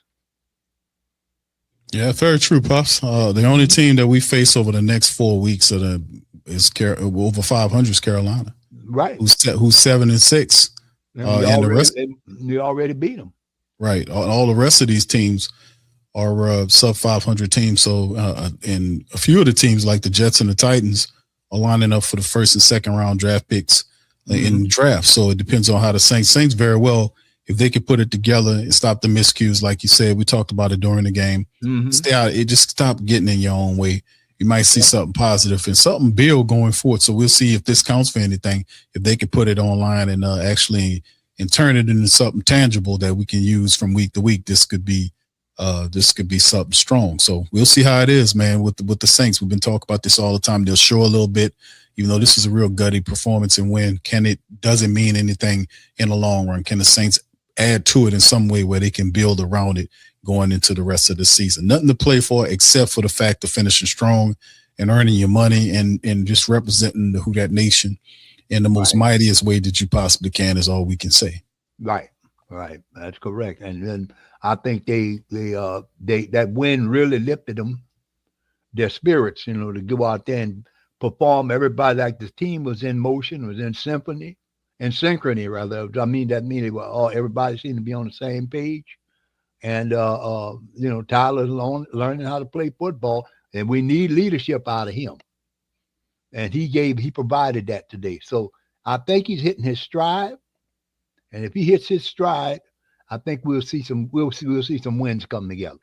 Yeah, very true, Puffs. The only team that we face over the next 4 weeks is over 500 is Carolina, right? Who's 7-6. You already beat them. Right. All the rest of these teams are sub 500 teams. So, and a few of the teams like the Jets and the Titans are lining up for the first and second round draft picks in the draft. So it depends on how the Saints very well, if they could put it together and stop the miscues, like you said, we talked about it during the game. Stay out. Just stop getting in your own way. You might see something positive and something build going forward. So we'll see if this counts for anything, if they can put it online and actually and turn it into something tangible that we can use from week to week. This could be something strong. So we'll see how it is, man, with the Saints. We've been talking about this all the time. They'll show a little bit, even though this is a real gutty performance and win. Doesn't mean anything in the long run. Can the Saints add to it in some way where they can build around it going into the rest of the season? Nothing to play for except for the fact of finishing strong and earning your money and just representing the Who Dat Nation in the most mightiest way that you possibly can is all we can say. Right. That's correct. And then I think they that win really lifted them, their spirits, to go out there and perform. Everybody, like the team was in motion, was in synchrony rather. Everybody seemed to be on the same page. And Tyler's learning how to play football, and we need leadership out of him. And he provided that today. So I think he's hitting his stride. And if he hits his stride, I think we'll see some wins come together.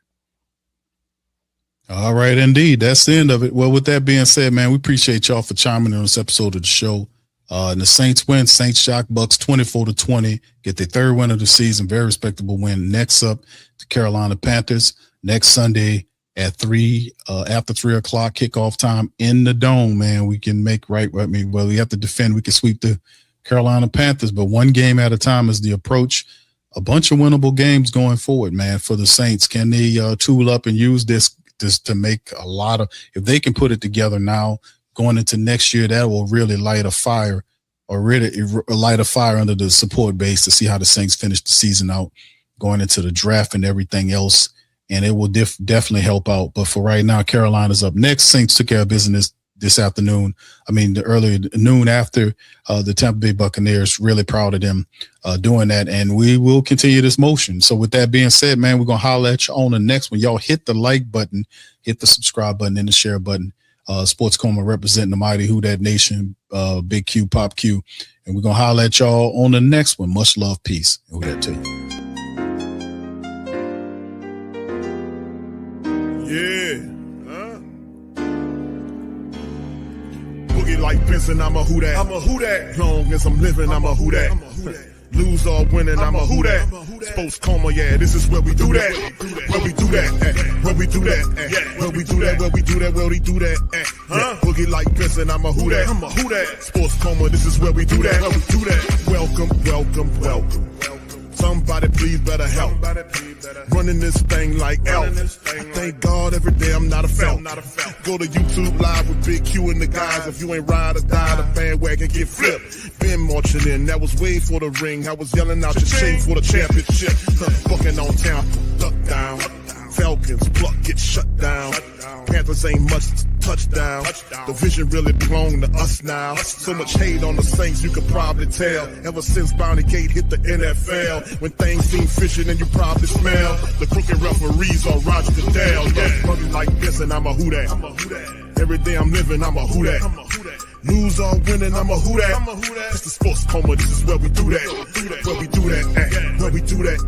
All right, indeed. That's the end of it. Well, with that being said, man, we appreciate y'all for chiming in on this episode of the show. And the Saints win. Saints shock Bucs 24-20. Get their third win of the season. Very respectable win. Next up, the Carolina Panthers next Sunday at 3 after 3 o'clock kickoff time in the Dome. Man, we can make right. I mean, well, we have to defend. We can sweep the Carolina Panthers, but one game at a time is the approach. A bunch of winnable games going forward, man, for the Saints. Can they tool up and use this to make a lot of, if they can put it together now going into next year, that will really light a fire under the support base to see how the Saints finish the season out going into the draft and everything else. And it will definitely help out. But for right now, Carolina's up next. Saints took care of business this afternoon. I mean, the early noon after the Tampa Bay Buccaneers. Really proud of them doing that. And we will continue this motion. So with that being said, man, we're going to holler at you on the next one. Y'all hit the like button, hit the subscribe button, and the share button. Sports Coma representing the mighty Who Dat Nation, Big Q, Pop Q. And we're going to holler at y'all on the next one. Much love, peace. And Who Dat to you. Yeah. Boogie like Vincent, I'm a Who Dat. I'm a Who Dat. Long as I'm living, I'm a Who Dat. Lose or winning, I'm a Who Dat. Sports Coma, yeah, this is where we do that. Where we do that. Where we do that. Where we do that. Where we do that. Where we do that. Boogie like Vincent, I'm a Who Dat. I'm a Who Dat. Sports Coma, this is where we do that. Where we do that. Welcome, welcome, welcome. Somebody please better help. Running this thing like elf. Thank God every day I'm not a felt. Go to YouTube Live with Big Q and the guys. If you ain't ride or die, the bandwagon get flipped. Been marching in, that was way for the ring. I was yelling out your shame for the championship. Bucking on town, duck down. Falcons, pluck, get shut down. Panthers ain't much touchdown. The vision really belong to us now. So much hate on the Saints, you could probably tell. Ever since Bounty Gate hit the NFL, when things seem fishy and you probably smell the crooked referees on Roger Goodell. Yeah, running like this and I'm a Who Dat. Every day I'm living, I'm a Who Dat. Lose or winning, I'm a Who Dat. It's the Sports Coma, this is where we do that. Where we do that, where we do that,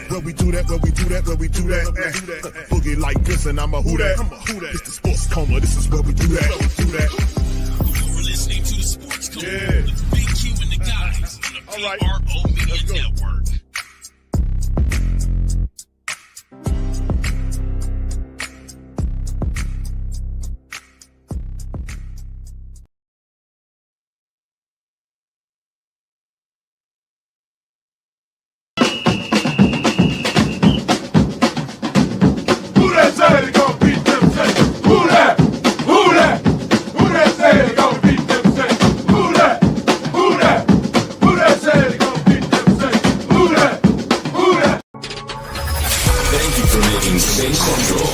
where we do that, where we do that, where we do that. Boogie like this and I'm a Who Dat. It's the Sports Coma, this is where we do that. You're listening to the Sports Coma with Big Q and the guys on the PRO Media Network.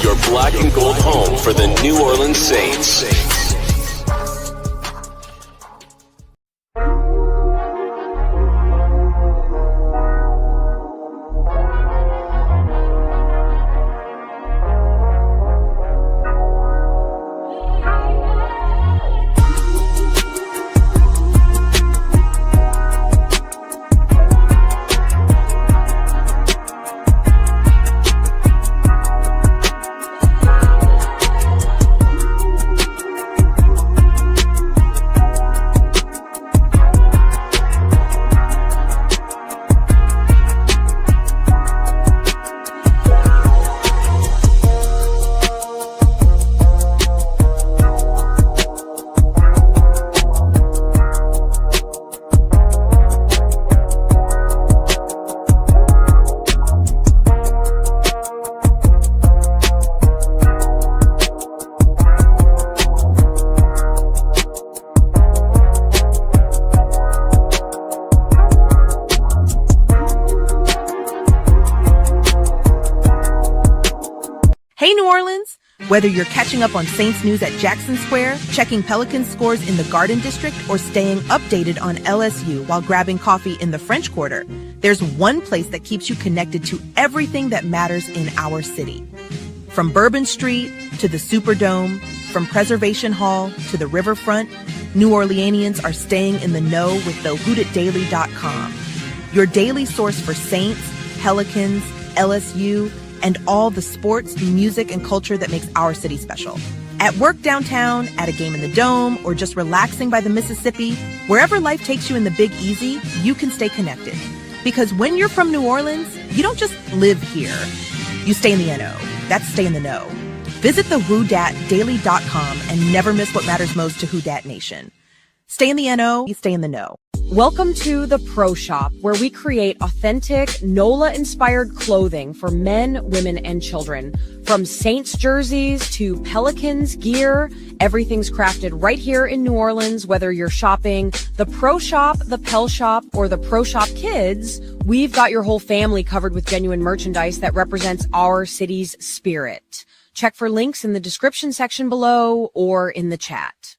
Your black and gold home for the New Orleans Saints. Whether you're catching up on Saints news at Jackson Square, checking Pelicans scores in the Garden District, or staying updated on LSU while grabbing coffee in the French Quarter, there's one place that keeps you connected to everything that matters in our city. From Bourbon Street to the Superdome, from Preservation Hall to the Riverfront, New Orleanians are staying in the know with the WhoDitDaily.com. Your daily source for Saints, Pelicans, LSU, and all the sports, music, and culture that makes our city special. At work downtown, at a game in the Dome, or just relaxing by the Mississippi, wherever life takes you in the Big Easy, you can stay connected. Because when you're from New Orleans, you don't just live here. You stay in the NO. That's stay in the know. Visit the WhoDatDaily.com and never miss what matters most to Who Dat Nation. Stay in the NO, you stay in the know. Welcome to the Pro Shop, where we create authentic NOLA-inspired clothing for men, women, and children. From Saints jerseys to Pelicans gear, everything's crafted right here in New Orleans. Whether you're shopping the Pro Shop, the Pel Shop, or the Pro Shop Kids, we've got your whole family covered with genuine merchandise that represents our city's spirit. Check for links in the description section below or in the chat.